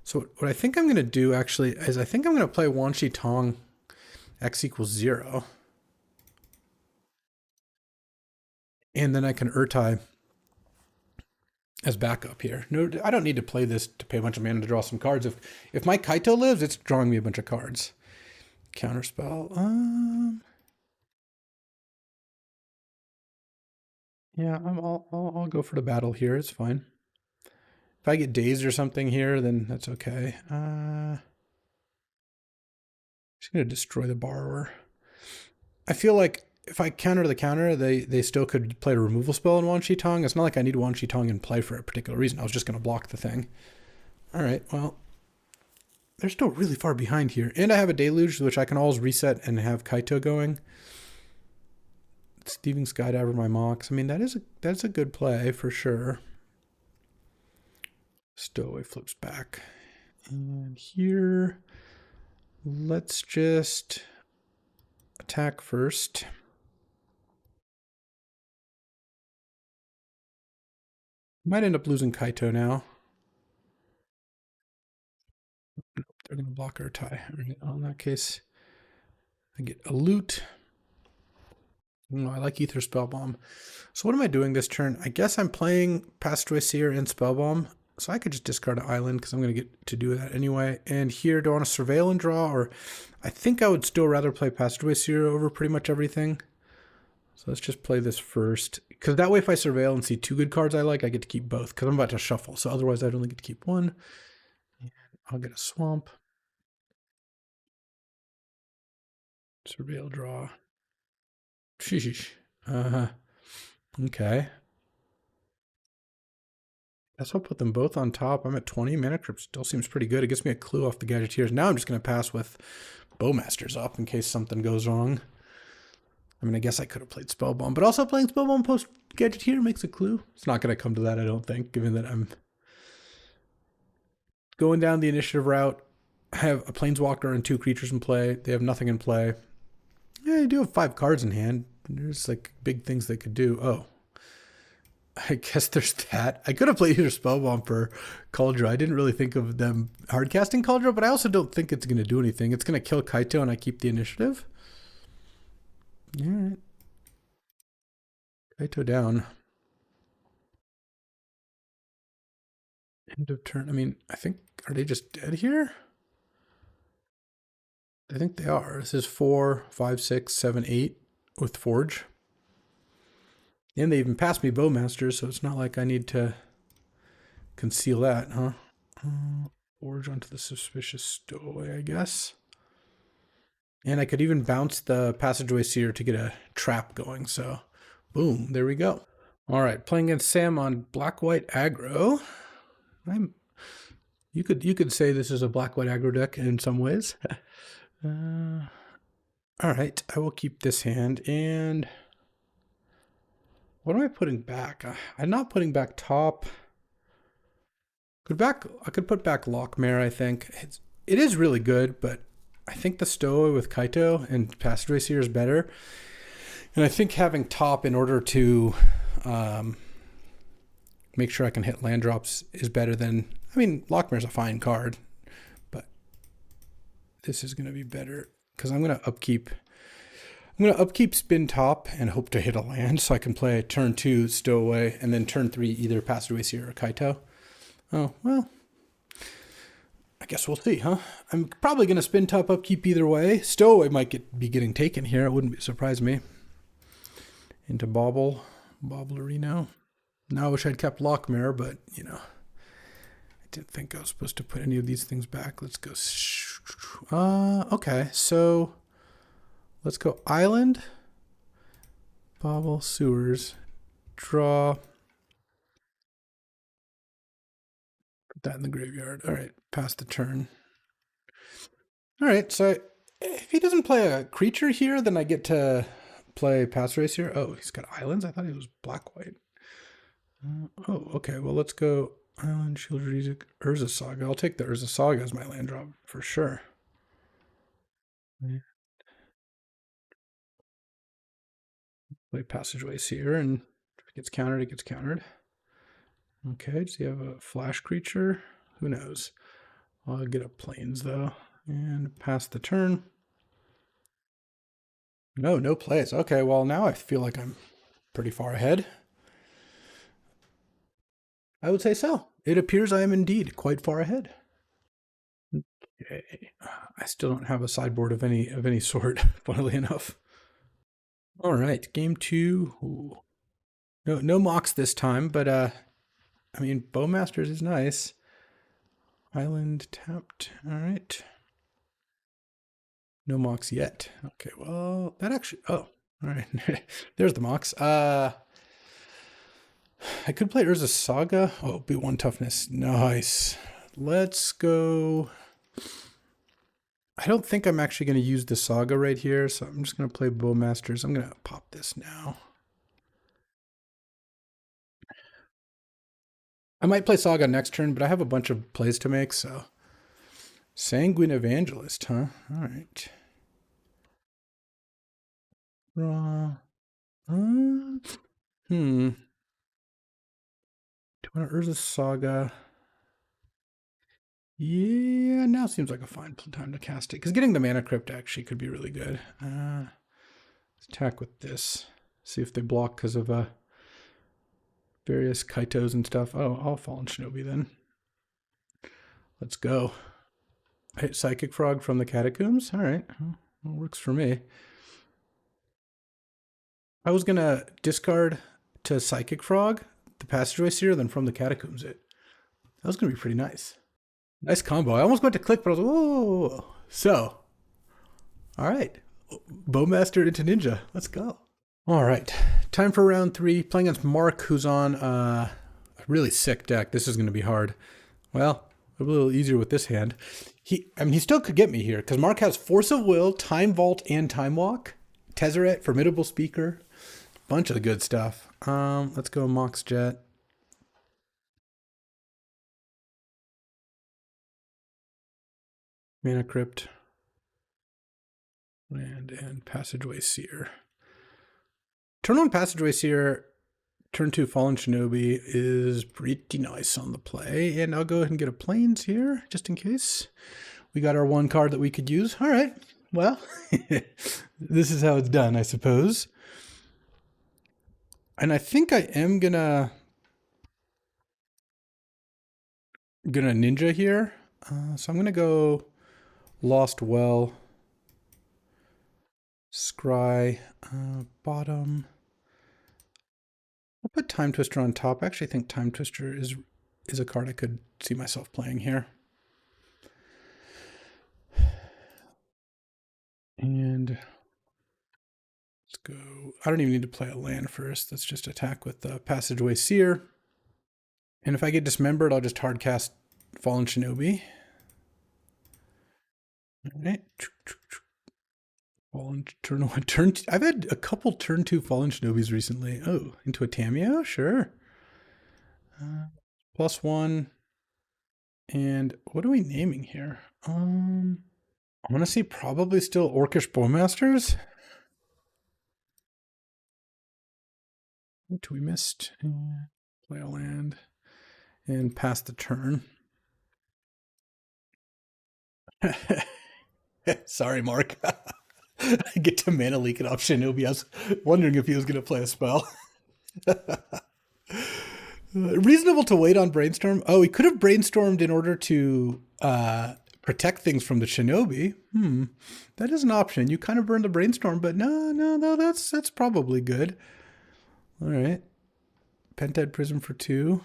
So what I think I'm going to do actually is I think I'm going to play Wan Shi Tong X = 0. And then I can Urtai as backup here. No, I don't need to play this to pay a bunch of mana to draw some cards. If my Kaito lives, it's drawing me a bunch of cards. Counterspell. Yeah, I'll go for the battle here. It's fine. If I get dazed or something here, then that's okay. Just gonna destroy the borrower. I feel like if I counter the counter, they still could play a removal spell on Wan Shi Tong. It's not like I need Wan Shi Tong in play for a particular reason. I was just gonna block the thing. All right, well, they're still really far behind here, and I have a deluge, which I can always reset and have Kaito going. Thieving Skydiver my Mox. I mean, that's a good play for sure. Stowaway flips back. And here, let's just attack first. Might end up losing Kaito now. They're going to block our tie. Right, in that case, I get a loot. Oh, I like Ether Spellbomb. So what am I doing this turn? I guess I'm playing Passageway Seer and Spellbomb. So I could just discard an island because I'm going to get to do that anyway. And here, do I want to Surveil and draw? Or I think I would still rather play Passageway Seer over pretty much everything. So let's just play this first. Because that way if I Surveil and see two good cards I like, I get to keep both. Because I'm about to shuffle. So otherwise I'd only get to keep one. And I'll get a Swamp. Surveil, draw. Sheesh. Okay. Guess I'll put them both on top. I'm at 20. Mana Crypt still seems pretty good. It gives me a clue off the Gadgeteers. Now I'm just going to pass with Bowmasters up in case something goes wrong. I mean, I guess I could have played Spellbomb, but also playing Spellbomb post Gadgeteer makes a clue. It's not going to come to that, I don't think, given that I'm going down the initiative route. I have a Planeswalker and 2 creatures in play. They have nothing in play. Yeah, I do have 5 cards in hand. There's like big things they could do. Oh, I guess there's that. I could have played either Spellbomb for Kaldra. I didn't really think of them hardcasting Kaldra, but I also don't think it's going to do anything. It's going to kill Kaito and I keep the initiative. All right. Kaito down. End of turn. I mean, I think, are they just dead here? I think they are. This is 4, 5, 6, 7, 8 with Forge. And they even passed me Bowmaster, so it's not like I need to conceal that, huh? Forge onto the Suspicious Stowaway, I guess. And I could even bounce the Passageway Seer to get a trap going, so boom, there we go. All right, playing against Sam on black-white aggro. You could say this is a black-white aggro deck in some ways. All right, I will keep this hand, and what am I putting back? I'm not putting back top. I could put back Lockmare, I think. It is really good, but I think the Stowaway with Kaito and Passageway Seer is better. And I think having top in order to make sure I can hit land drops is better than... I mean, Lockmare's a fine card, but this is going to be better because I'm going to upkeep... spin top and hope to hit a land so I can play turn 2 Stowaway and then turn 3 either Passageway Seer or Kaito. Oh, well, I guess we'll see, huh? I'm probably going to spin top upkeep either way. Stowaway might be getting taken here. It wouldn't surprise me. Into Bobblerino. Now I wish I'd kept Lockmare, but, you know, I didn't think I was supposed to put any of these things back. Let's go. Okay, so let's go Island, Bobble, Sewers, draw. Put that in the graveyard. All right, pass the turn. All right, so if he doesn't play a creature here, then I get to play Pass Race here. Oh, he's got islands? I thought he was black-white. Oh, okay, well, let's go Island, Shield Music, Urza Saga. I'll take the Urza Saga as my land drop for sure. Play Passageways here, and if it gets countered, it gets countered. Okay, does he have a flash creature? Who knows? I'll get up planes, though, and pass the turn. No plays. Okay, well, now I feel like I'm pretty far ahead. I would say so. It appears I am indeed quite far ahead. Okay. I still don't have a sideboard of any sort, funnily enough. All right, game 2. Ooh. No mocks this time, but I mean, Bowmasters is nice. Island tapped. All right. No mocks yet. Okay, well, that actually, oh, all right. There's the mocks. I could play Urza Saga. Oh, be one toughness. Nice. Let's go. I don't think I'm actually going to use the Saga right here, so I'm just going to play Bowmasters. I'm going to pop this now. I might play Saga next turn, but I have a bunch of plays to make, so. Sanguine Evangelist, huh? All right. Raw. Do I want to Urza Saga? Yeah, now seems like a fine time to cast it. Because getting the Mana Crypt actually could be really good. Let's attack with this. See if they block because of various Kaitos and stuff. Oh, I'll Fallen Shinobi then. Let's go. I hit Psychic Frog from the Catacombs. All right. Well, works for me. I was going to discard to Psychic Frog, the Passageway Seer, then from the Catacombs it. That was going to be pretty nice. Nice combo. I almost went to click, but I was like, whoa. So, all right. Bowmaster into Ninja. Let's go. All right. Time for round 3. Playing against Mark, who's on a really sick deck. This is going to be hard. Well, a little easier with this hand. He still could get me here because Mark has Force of Will, Time Vault, and Time Walk. Tezzeret, Formidable Speaker. Bunch of the good stuff. Let's go Mox Jet. Mana Crypt. Land and Passageway Seer. Turn 1 Passageway Seer, turn 2 Fallen Shinobi is pretty nice on the play. And I'll go ahead and get a Plains here, just in case. We got our one card that we could use. All right. Well, this is how it's done, I suppose. And I think I am gonna Ninja here. So I'm gonna go Lost Well, Scry, bottom. I'll put Time Twister on top. I actually think Time Twister is a card I could see myself playing here. And let's go. I don't even need to play a land first. Let's just attack with the Passageway Seer. And if I get dismembered, I'll just hardcast Fallen Shinobi. All right. Fallen turn 1, turn 2. I've had a couple turn 2 Fallen Shinobis recently. Oh, into a Tameo? Sure. +1. And what are we naming here? I want to say probably still Orcish Bowmasters. What we missed? Play a land and pass the turn. Sorry, Mark. I get to mana leak it off Shinobi. I was wondering if he was going to play a spell. Reasonable to wait on Brainstorm. Oh, he could have brainstormed in order to protect things from the Shinobi. That is an option. You kind of burned the Brainstorm, but no, that's probably good. All right. Pentad Prism for 2.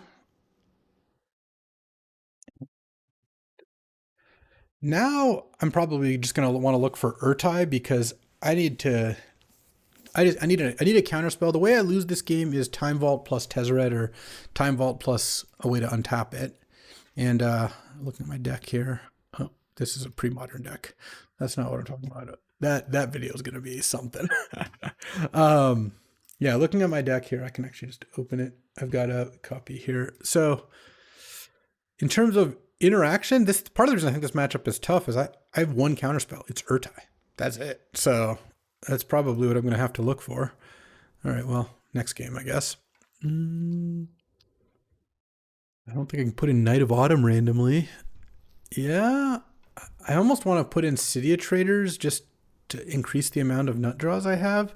Now I'm probably just going to want to look for Archetype because I need a counterspell. The way I lose this game is Time Vault plus Tezzeret or Time Vault plus a way to untap it. And looking at my deck here. Oh, this is a pre-modern deck. That's not what I'm talking about. That video is going to be something. Yeah, looking at my deck here, I can actually just open it. I've got a copy here. So in terms of interaction, this part of the reason I think this matchup is tough is I have one counterspell. It's Urtai. That's it. So that's probably what I'm going to have to look for. All right, well, next game, I guess. I don't think I can put in Knight of Autumn randomly. Yeah, I almost want to put in Cydia Traders just to increase the amount of nut draws I have.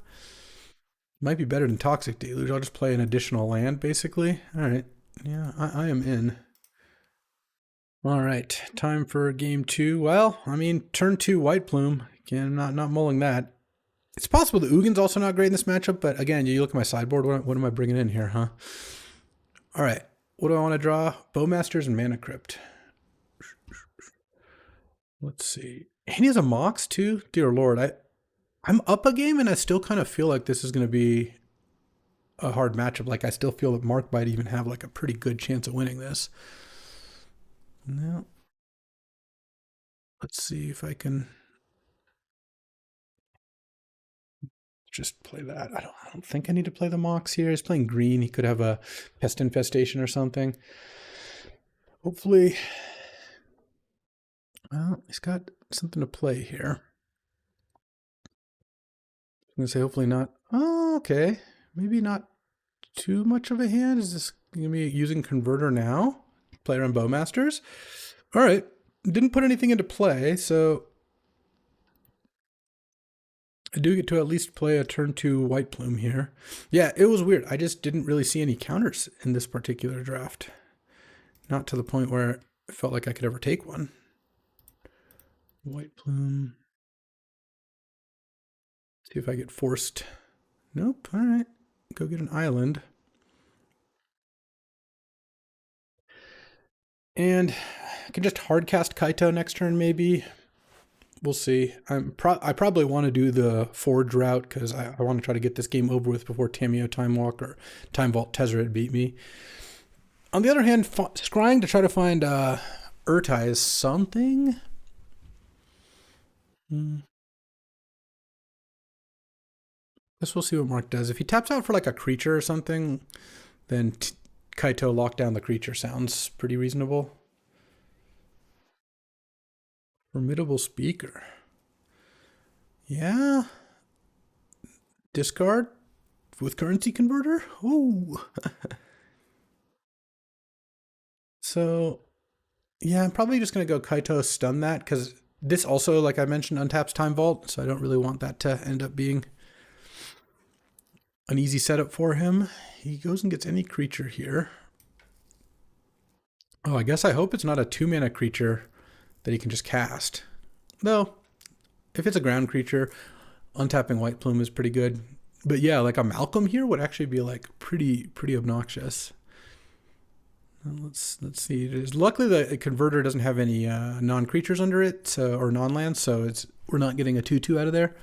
Might be better than Toxic Deluge. I'll just play an additional land, basically. All right. Yeah, I am in. All right, time for game 2. Well, I mean, turn 2 White Plume. Again, not mulling that. It's possible the Ugin's also not great in this matchup, but again, you look at my sideboard, what am I bringing in here, huh? All right, what do I want to draw? Bowmasters and Mana Crypt. Let's see. And he has a Mox too? Dear Lord, I'm up a game and I still kind of feel like this is going to be a hard matchup. Like I still feel that Mark might even have like a pretty good chance of winning this. Now, let's see if I can just play that. I don't think I need to play the Mox here. He's playing green. He could have a Pest Infestation or something. Hopefully, well, he's got something to play here. I'm going to say hopefully not. Oh, okay. Maybe not too much of a hand. Is this going to be using Converter now? Player on Bowmasters. All right. Didn't put anything into play, so I do get to at least play a turn 2 White Plume here. Yeah, it was weird. I just didn't really see any counters in this particular draft. Not to the point where it felt like I could ever take one. White Plume. See if I get forced. Nope. All right. Go get an island. And I can just hardcast Kaito next turn, maybe. We'll see. I probably want to do the Forge route because I want to try to get this game over with before Tamiyo Time Walk or Time Vault Tezzeret beat me. On the other hand, scrying to try to find Urtai is something. Guess we'll see what Mark does. If he taps out for like a creature or something, then Kaito lock down the creature sounds pretty reasonable. Formidable Speaker. Yeah. Discard with Currency Converter? Ooh. So, yeah, I'm probably just going to go Kaito stun that because this also, like I mentioned, untaps Time Vault, so I don't really want that to end up being an easy setup for him. He goes and gets any creature here. Oh, I guess I hope it's not a 2-mana creature that he can just cast. Though, if it's a ground creature, untapping White Plume is pretty good. But yeah, like a Malcolm here would actually be like pretty obnoxious. Let's see. Luckily, the converter doesn't have any non-creatures under it, so or non-lands, so we're not getting a 2/2 out of there.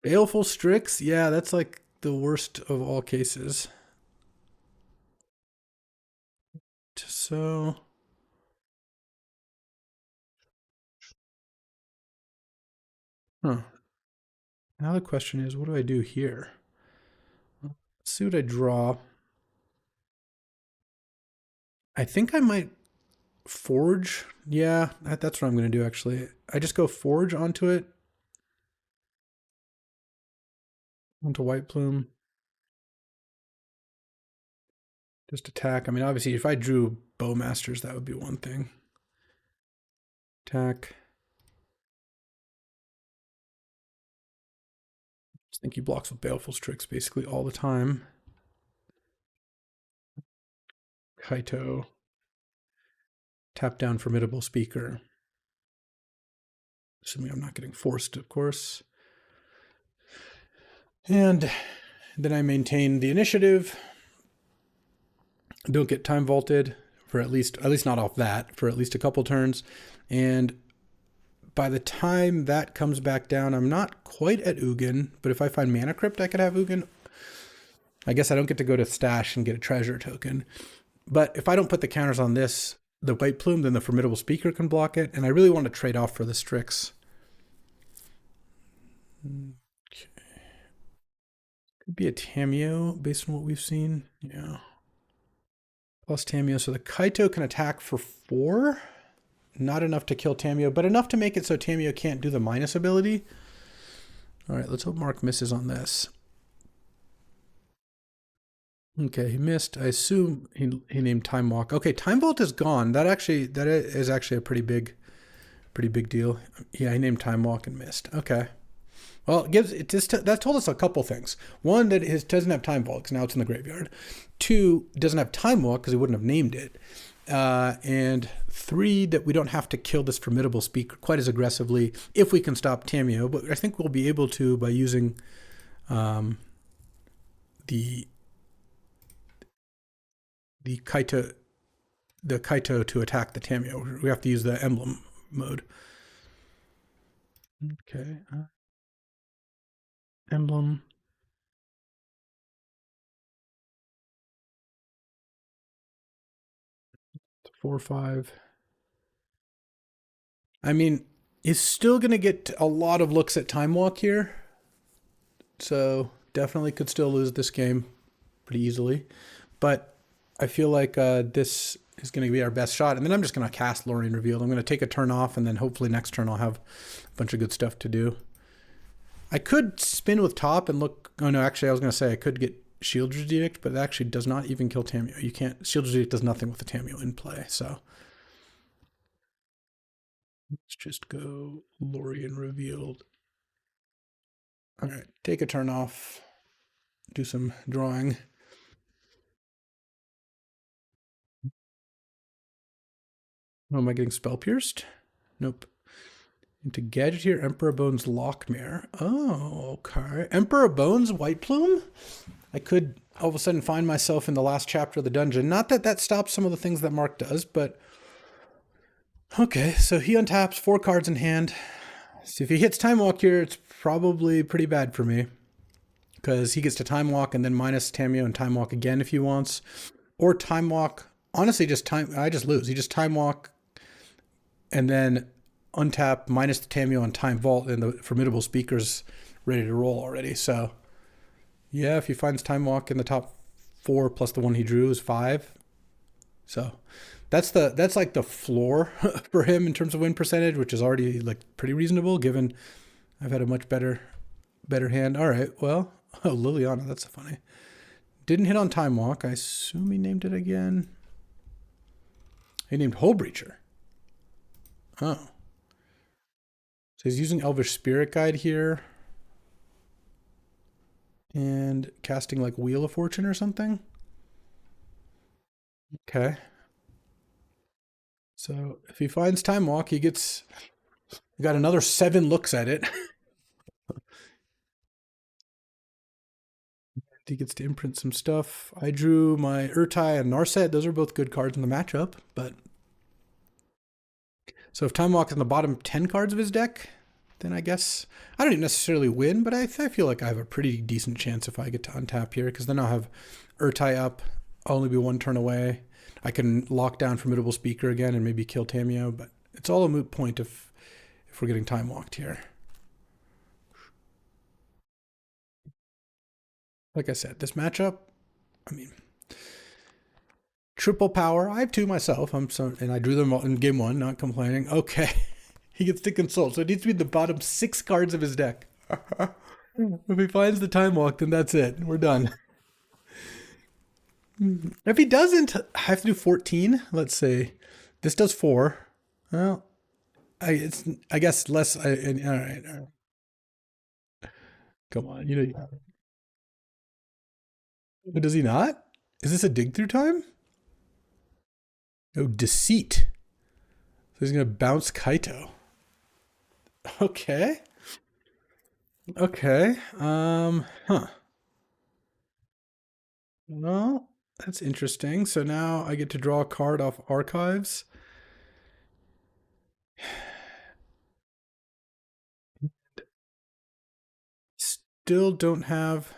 Baleful Strix, yeah, that's like the worst of all cases. So, now the question is, what do I do here? Let's see what I draw. I think I might Forge. Yeah, that's what I'm going to do, actually. I just go Forge onto it. Onto White Plume. Just attack. I mean, obviously, if I drew Bowmasters, that would be one thing. Attack. I think he blocks with Baleful Strix basically all the time. Kaito. Tap down Formidable Speaker. Assuming I'm not getting forced, of course. And then I maintain the initiative. Don't get time vaulted for at least not off that, for at least a couple turns. And by the time that comes back down, I'm not quite at Ugin, but if I find Mana Crypt, I could have Ugin. I guess I don't get to go to Stash and get a treasure token. But if I don't put the counters on this, the White Plume, then the Formidable Speaker can block it. And I really want to trade off for the Strix. Okay. Could be a Tamiyo based on what we've seen. Yeah. Plus Tamiyo. So the Kaito can attack for 4. Not enough to kill Tamiyo, but enough to make it so Tamiyo can't do the minus ability. All right, let's hope Mark misses on this. Okay, he missed. I assume he named Time Walk. Okay, Time Vault is gone. That is actually a pretty big deal. Yeah, he named Time Walk and missed. Okay. Well, that told us a couple things. One, that doesn't have Time Vault because now it's in the graveyard. 2, it doesn't have Time Walk because he wouldn't have named it. and 3 that we don't have to kill this formidable speaker quite as aggressively if we can stop Tamio. But I think we'll be able to by using the Kaito to attack the Tamio. We have to use the emblem mode. Okay. Emblem. It's 4/5. I mean, he's still going to get a lot of looks at Time Walk here. So definitely could still lose this game pretty easily. But I feel like this is going to be our best shot. And then I'm just going to cast Lorien Revealed. I'm going to take a turn off, and then hopefully next turn I'll have a bunch of good stuff to do. I could spin with top and look. Oh, no, actually, I was going to say I could get Shield's Edict, but it actually does not even kill Tamio. You can't. Shield's Edict does nothing with the Tamio in play. So let's just go Lorien Revealed. All right, take a turn off. Do some drawing. Oh, am I getting Spell Pierced? Nope. Into Gadget here, Emperor Bones Lockmere. Oh, okay. Emperor Bones White Plume? I could all of a sudden find myself in the last chapter of the dungeon. Not that that stops some of the things that Mark does, but... Okay, so he untaps 4 cards in hand. So if he hits Time Walk here, it's probably pretty bad for me. Because he gets to Time Walk and then minus Tamio and Time Walk again if he wants. Or Time Walk... Honestly, I just lose. He just Time Walk and then untap minus the Tamio on Time Vault, and the formidable speaker's ready to roll already. So yeah, if he finds Time Walk in the top 4 plus the one he drew is 5. So that's like the floor for him in terms of win percentage, which is already like pretty reasonable given I've had a much better hand. All right, well, Liliana, that's funny. Didn't hit on Time Walk. I assume he named it again. He named Hole Breacher. Oh. So he's using Elvish Spirit Guide here. And casting like Wheel of Fortune or something. Okay. So if he finds Time Walk, he got another 7 looks at it. He gets to imprint some stuff. I drew my Urtai and Narset. Those are both good cards in the matchup, but... So if Time Walk is in the bottom 10 cards of his deck, then I guess... I don't even necessarily win, but I feel like I have a pretty decent chance if I get to untap here, because then I'll have Urtai up. I'll only be 1 turn away. I can lock down Formidable Speaker again and maybe kill Tamio, but it's all a moot point if we're getting Time Walked here. Like I said, this matchup, I mean, triple power. I have 2 myself. And I drew them in game 1, not complaining. Okay. He gets to consult. So it needs to be the bottom 6 cards of his deck. If he finds the Time Walk, then that's it. We're done. If he doesn't, I have to do 14. Let's see. This does 4. Well, I guess less. All right. Come on. You know. But does he not? Is this a dig through time? Oh, Deceit. So he's going to bounce Kaito. Okay. Okay. Huh. Well, that's interesting. So now I get to draw a card off Archives. Still don't have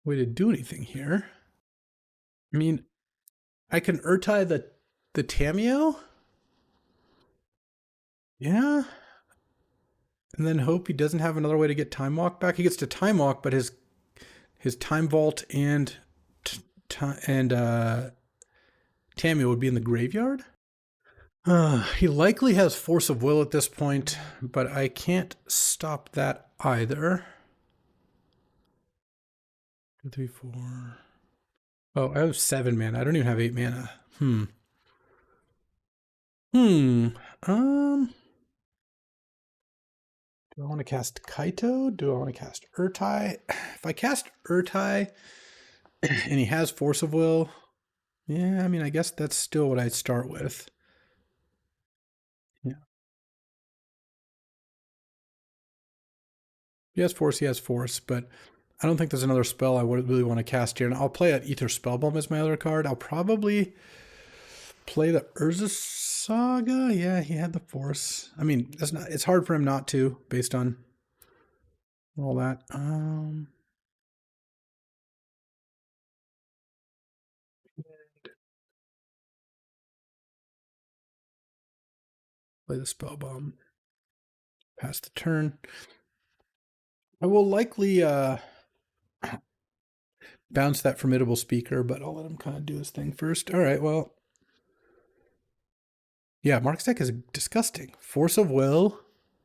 a way to do anything here. I mean, I can Urtai the Tamio? Yeah. And then hope he doesn't have another way to get Time Walk back. He gets to Time Walk, but his Time Vault and Tamio would be in the graveyard. He likely has Force of Will at this point, but I can't stop that either. 2, 3, 4. Oh, I have 7 mana. I don't even have 8 mana. Do I want to cast Kaito? Do I want to cast Urtai? If I cast Urtai, And he has Force of Will. Yeah, I mean, I guess that's still what I'd start with. Yeah. He has Force, but I don't think there's another spell I would really want to cast here. And I'll play an Ether Spellbomb as my other card. I'll probably play the Urza Saga. Yeah, he had the Force. I mean, that's not. It's hard for him not to, based on all that. Play the Spellbomb. Pass the turn. I will likely bounce that Formidable Speaker, but I'll let him kind of do his thing first. All right, well. Yeah, Mark's deck is disgusting. Force of Will,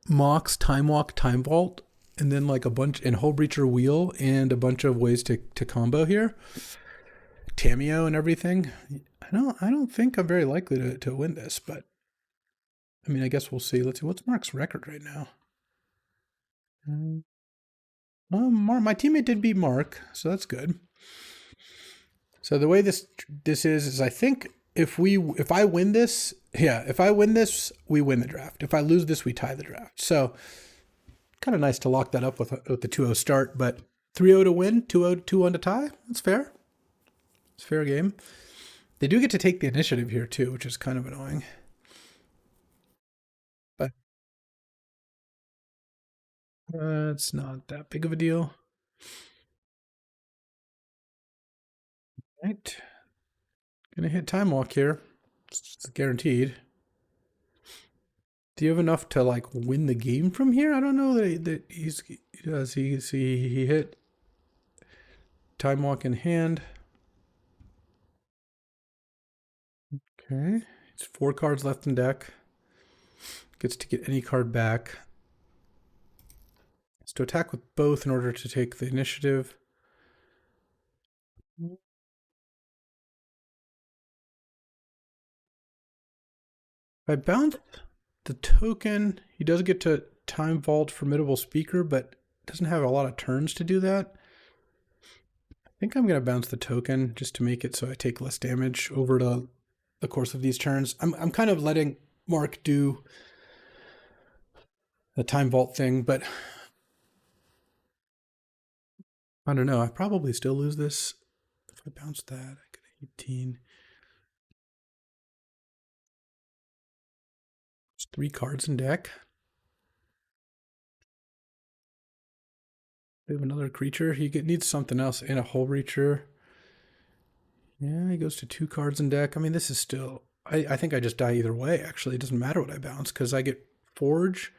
Mox, Time Walk, Time Vault, and then like a bunch, and Hull Breacher Wheel, and a bunch of ways to combo here. Tameo and everything. I don't think I'm very likely to win this, but I mean, I guess we'll see. Let's see, what's Mark's record right now? My teammate did beat Mark, so that's good. So the way this is I think if I win this, if I win this, we win the draft. If I lose this, we tie the draft. So kind of nice to lock that up with the 2-0 start, but 3-0 to win, 2-0, 2-1 to tie. That's fair. It's a fair game. They do get to take the initiative here too, which is kind of annoying. But it's not that big of a deal. Right. Gonna hit Time Walk here. It's guaranteed. Do you have enough to like win the game from here? I don't know that he does. He hit Time Walk in hand. Okay. It's 4 cards left in deck. Gets to get any card back. It's to attack with both in order to take the initiative. If I bounce the token, he does get to Time Vault Formidable Speaker, but doesn't have a lot of turns to do that. I think I'm going to bounce the token just to make it so I take less damage over the course of these turns. I'm kind of letting Mark do the Time Vault thing, but I don't know. I probably still lose this. If I bounce that, I get 18. There's 3 cards in deck. We have another creature. He needs something else and a Hull Breacher. Yeah, he goes to 2 cards in deck. I mean, this is still... I think I just die either way, actually. It doesn't matter what I bounce, because I get Forge,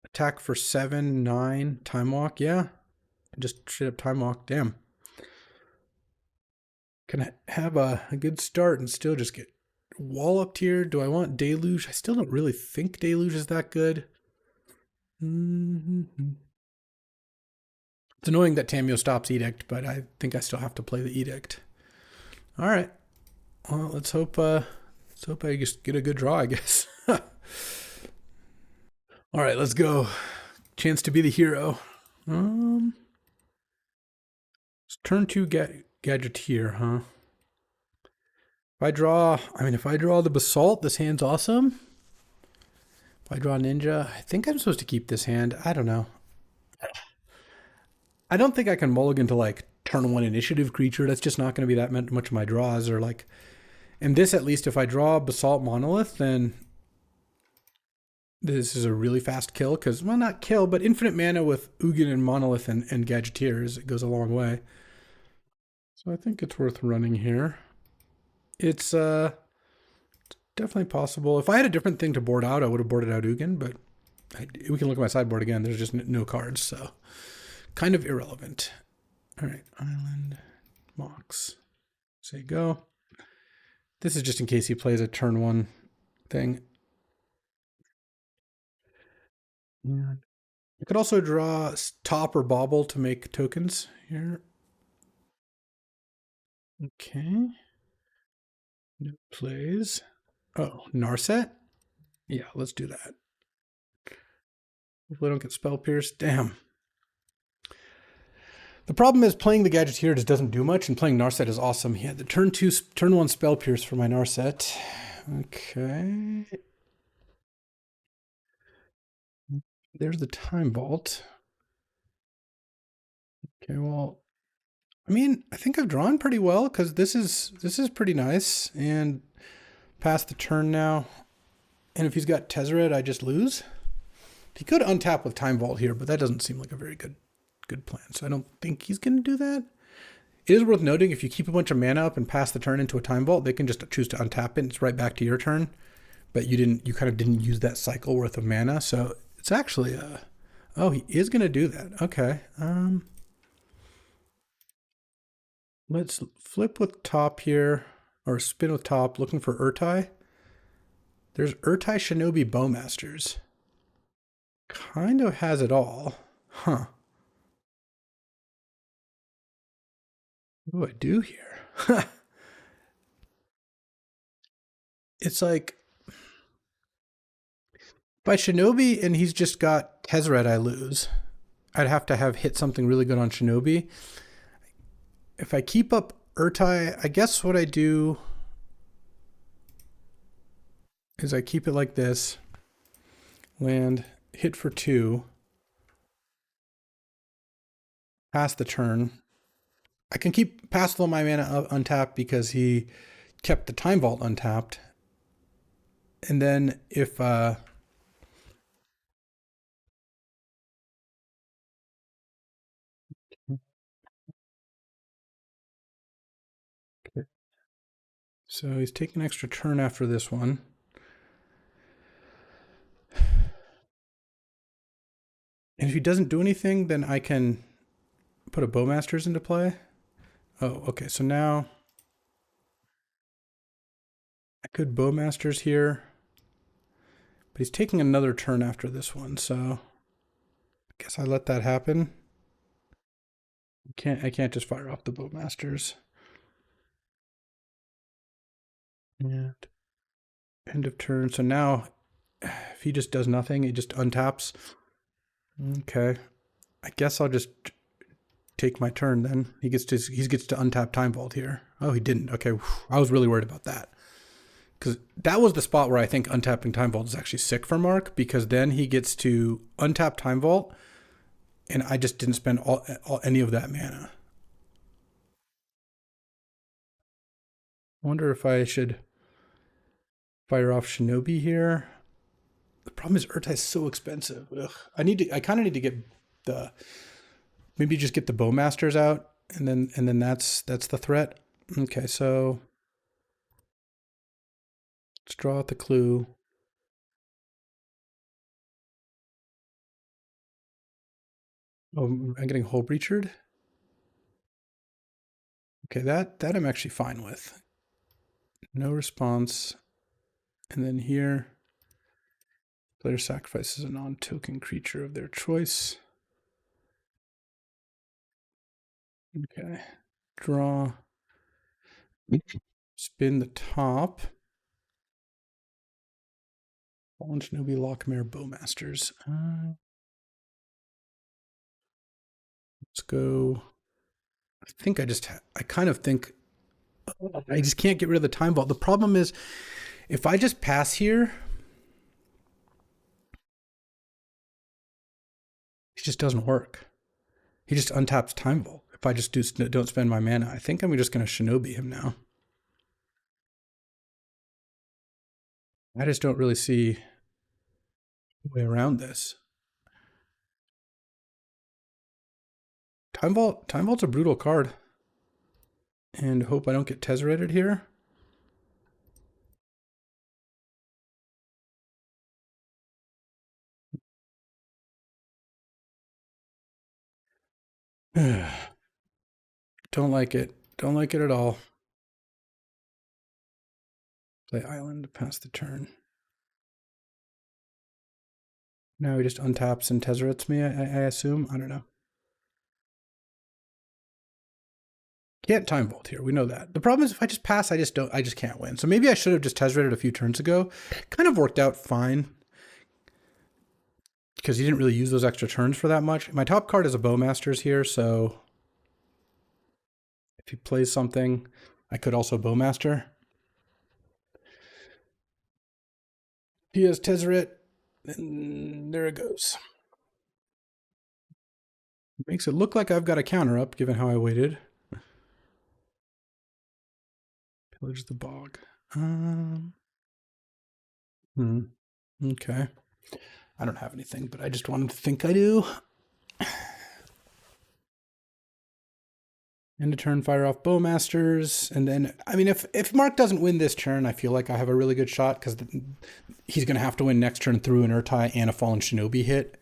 attack for 7, 9, Time Walk. Yeah, just straight up Time Walk. Damn. Can I have a good start and still just get walloped here? Do I want Deluge? I still don't really think Deluge is that good. It's annoying that Tameo stops Edict, but I think I still have to play the Edict. All right. Well, let's hope I just get a good draw, I guess. All right, let's go. Chance to be the hero. Turn 2 Gadgeteer, huh? If I draw the Basalt, this hand's awesome. If I draw Ninja, I think I'm supposed to keep this hand. I don't know. I don't think I can mulligan to like turn 1 initiative creature. That's just not going to be that much of my draws. Or like, and this at least, if I draw Basalt Monolith, then this is a really fast kill. Because, well, not kill, but infinite mana with Ugin and Monolith and Gadgeteers. It goes a long way. So I think it's worth running here. It's definitely possible. If I had a different thing to board out, I would have boarded out Ugin, but we can look at my sideboard again. There's just no cards, so kind of irrelevant. All right, Island, Mox, say go. This is just in case he plays a turn 1 thing. Yeah. You could also draw Top or Bobble to make tokens here. Okay. No plays. Oh, Narset? Yeah, let's do that. Hopefully I don't get Spell Pierce. Damn. The problem is playing the gadget here just doesn't do much, and playing Narset is awesome. He had the turn 1 Spell Pierce for my Narset. Okay. There's the Time Vault. Okay, well, I mean, I think I've drawn pretty well because this is pretty nice, and past the turn now. And if he's got Tezzeret, I just lose. He could untap with Time Vault here, but that doesn't seem like a very good plan. So I don't think he's going to do that. It is worth noting if you keep a bunch of mana up and pass the turn into a Time Vault, they can just choose to untap it. And it's right back to your turn, but you kind of didn't use that cycle worth of mana. So it's actually oh, he is going to do that. Okay. Let's flip with top here, or spin with top, looking for Urtai. There's Urtai Shinobi Bowmasters. Kind of has it all. Huh. What do I do here? It's like, by Shinobi and he's just got Tezzeret, I lose. I'd have to have hit something really good on Shinobi. If I keep up Urtai, I guess what I do is I keep it like this. Land, hit for 2. Pass the turn. I can keep pass all my mana untapped because he kept the Time Vault untapped. And then if okay. So he's taking an extra turn after this one. And if he doesn't do anything, then I can put a Bowmasters into play. Oh, okay. So now I could Bowmasters here, but he's taking another turn after this one. So I guess I let that happen. I can't just fire off the Bowmasters. And end of turn. So now if he just does nothing, he just untaps. Okay. I guess I'll just take my turn then. He gets to untap Time Vault here. Oh, he didn't. Okay. I was really worried about that. Because that was the spot where I think untapping Time Vault is actually sick for Mark, because then he gets to untap Time Vault, and I just didn't spend any of that mana. I wonder if I should fire off Shinobi here. The problem is Urtai is so expensive. Ugh. I kind of need to get maybe just get the Bowmasters out, and then that's the threat. Okay, so let's draw out the clue. Oh, I'm getting Hull Breachered. Okay, that I'm actually fine with. No response. And then here, player sacrifices a non-token creature of their choice. Okay, draw. Spin the top. Fallen Shinobi, Lockmare, Bowmasters. Let's go. I kind of think I just can't get rid of the Time Vault. The problem is if I just pass here, it just doesn't work. He just untaps Time Vault. If I just don't spend my mana, I think I'm just going to Shinobi him now. I just don't really see a way around this. Time Vault's a brutal card. And hope I don't get Tezzerated here. Don't like it. Don't like it at all. Play Island, pass the turn. Now he just untaps and Tezzerets me, I assume. I don't know. Can't Time Vault here. We know that. The problem is if I just pass, I just can't win. So maybe I should have just Tezzerated a few turns ago. Kind of worked out fine, because he didn't really use those extra turns for that much. My top card is a Bowmasters here, so If he plays something, I could also Bowmaster. He has Tezzeret, and there it goes. Makes it look like I've got a counter up, given how I waited. Pillage the bog. Okay. I don't have anything, but I just wanted to think I do. End of turn, fire off Bowmasters, and then, I mean, if Mark doesn't win this turn, I feel like I have a really good shot, because he's going to have to win next turn through an Urtai and a Fallen Shinobi hit,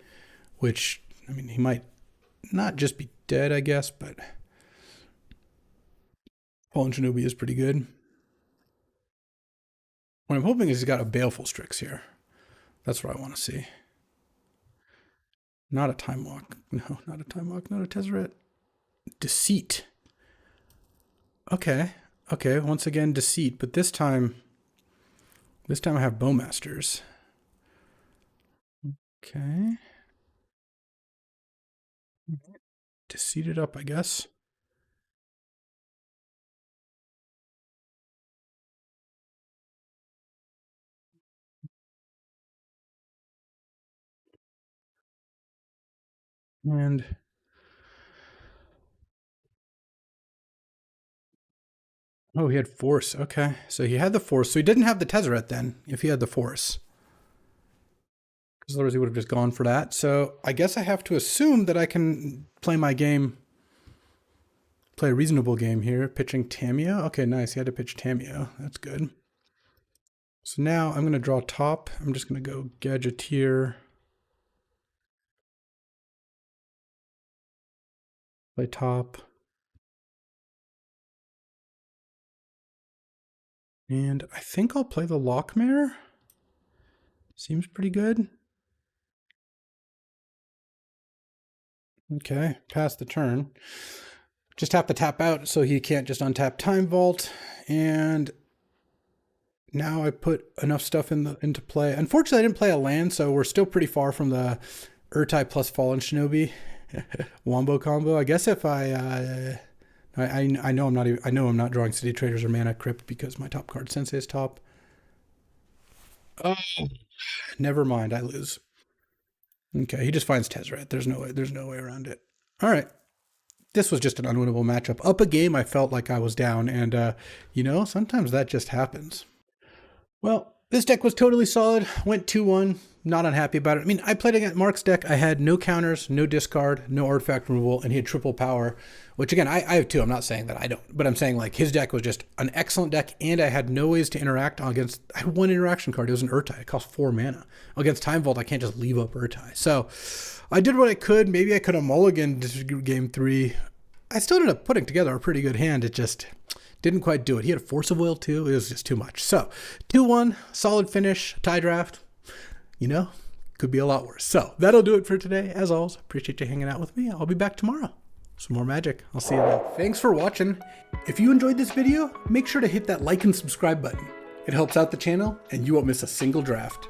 which, I mean, he might not just be dead, I guess, but Fallen Shinobi is pretty good. What I'm hoping is he's got a Baleful Strix here. That's what I want to see. Not a Time Walk. No, not a Time Walk, not a Tezzeret. Deceit. Okay. Okay, once again, Deceit, but this time I have Bowmasters. Okay. Deceit it up, I guess. And oh, he had Force. Okay. So he had the Force. So he didn't have the Tezzeret then, if he had the Force. Because otherwise he would have just gone for that. So I guess I have to assume that I can play my game, play a reasonable game here, pitching Tamiyo. Okay, nice. He had to pitch Tamiyo. That's good. So now I'm going to draw top. I'm just going to go Gadgeteer. Play top. And I think I'll play the Lockmare. Seems pretty good. Okay, pass the turn. Just have to tap out so he can't just untap Time Vault. And now I put enough stuff into play. Unfortunately, I didn't play a land, so we're still pretty far from the Urtai plus Fallen Shinobi Wombo combo. I guess if I know I'm not drawing City Traders or Mana Crypt because my top card Sensei is top. Oh, never mind, I lose. Okay, he just finds Tezzeret. There's no way around it. All right. This was just an unwinnable matchup. Up a game, I felt like I was down, and you know, sometimes that just happens. Well, this deck was totally solid. Went 2-1. Not unhappy about it. I mean, I played against Mark's deck. I had no counters, no discard, no artifact removal, and he had triple power, which again, I have two. I'm not saying that I don't, but I'm saying like his deck was just an excellent deck, and I had no ways to interact against. I had one interaction card. It was an Urtai. It cost 4 mana. Against Time Vault, I can't just leave up Urtai. So I did what I could. Maybe I could have mulliganed game 3. I still ended up putting together a pretty good hand. It just didn't quite do it. He had a Force of Will too. It was just too much. So 2-1, solid finish, tie draft. You know, could be a lot worse. So that'll do it for today. As always, appreciate you hanging out with me. I'll be back tomorrow. Some more magic. I'll see you then. Thanks for watching. If you enjoyed this video, make sure to hit that like and subscribe button. It helps out the channel and you won't miss a single draft.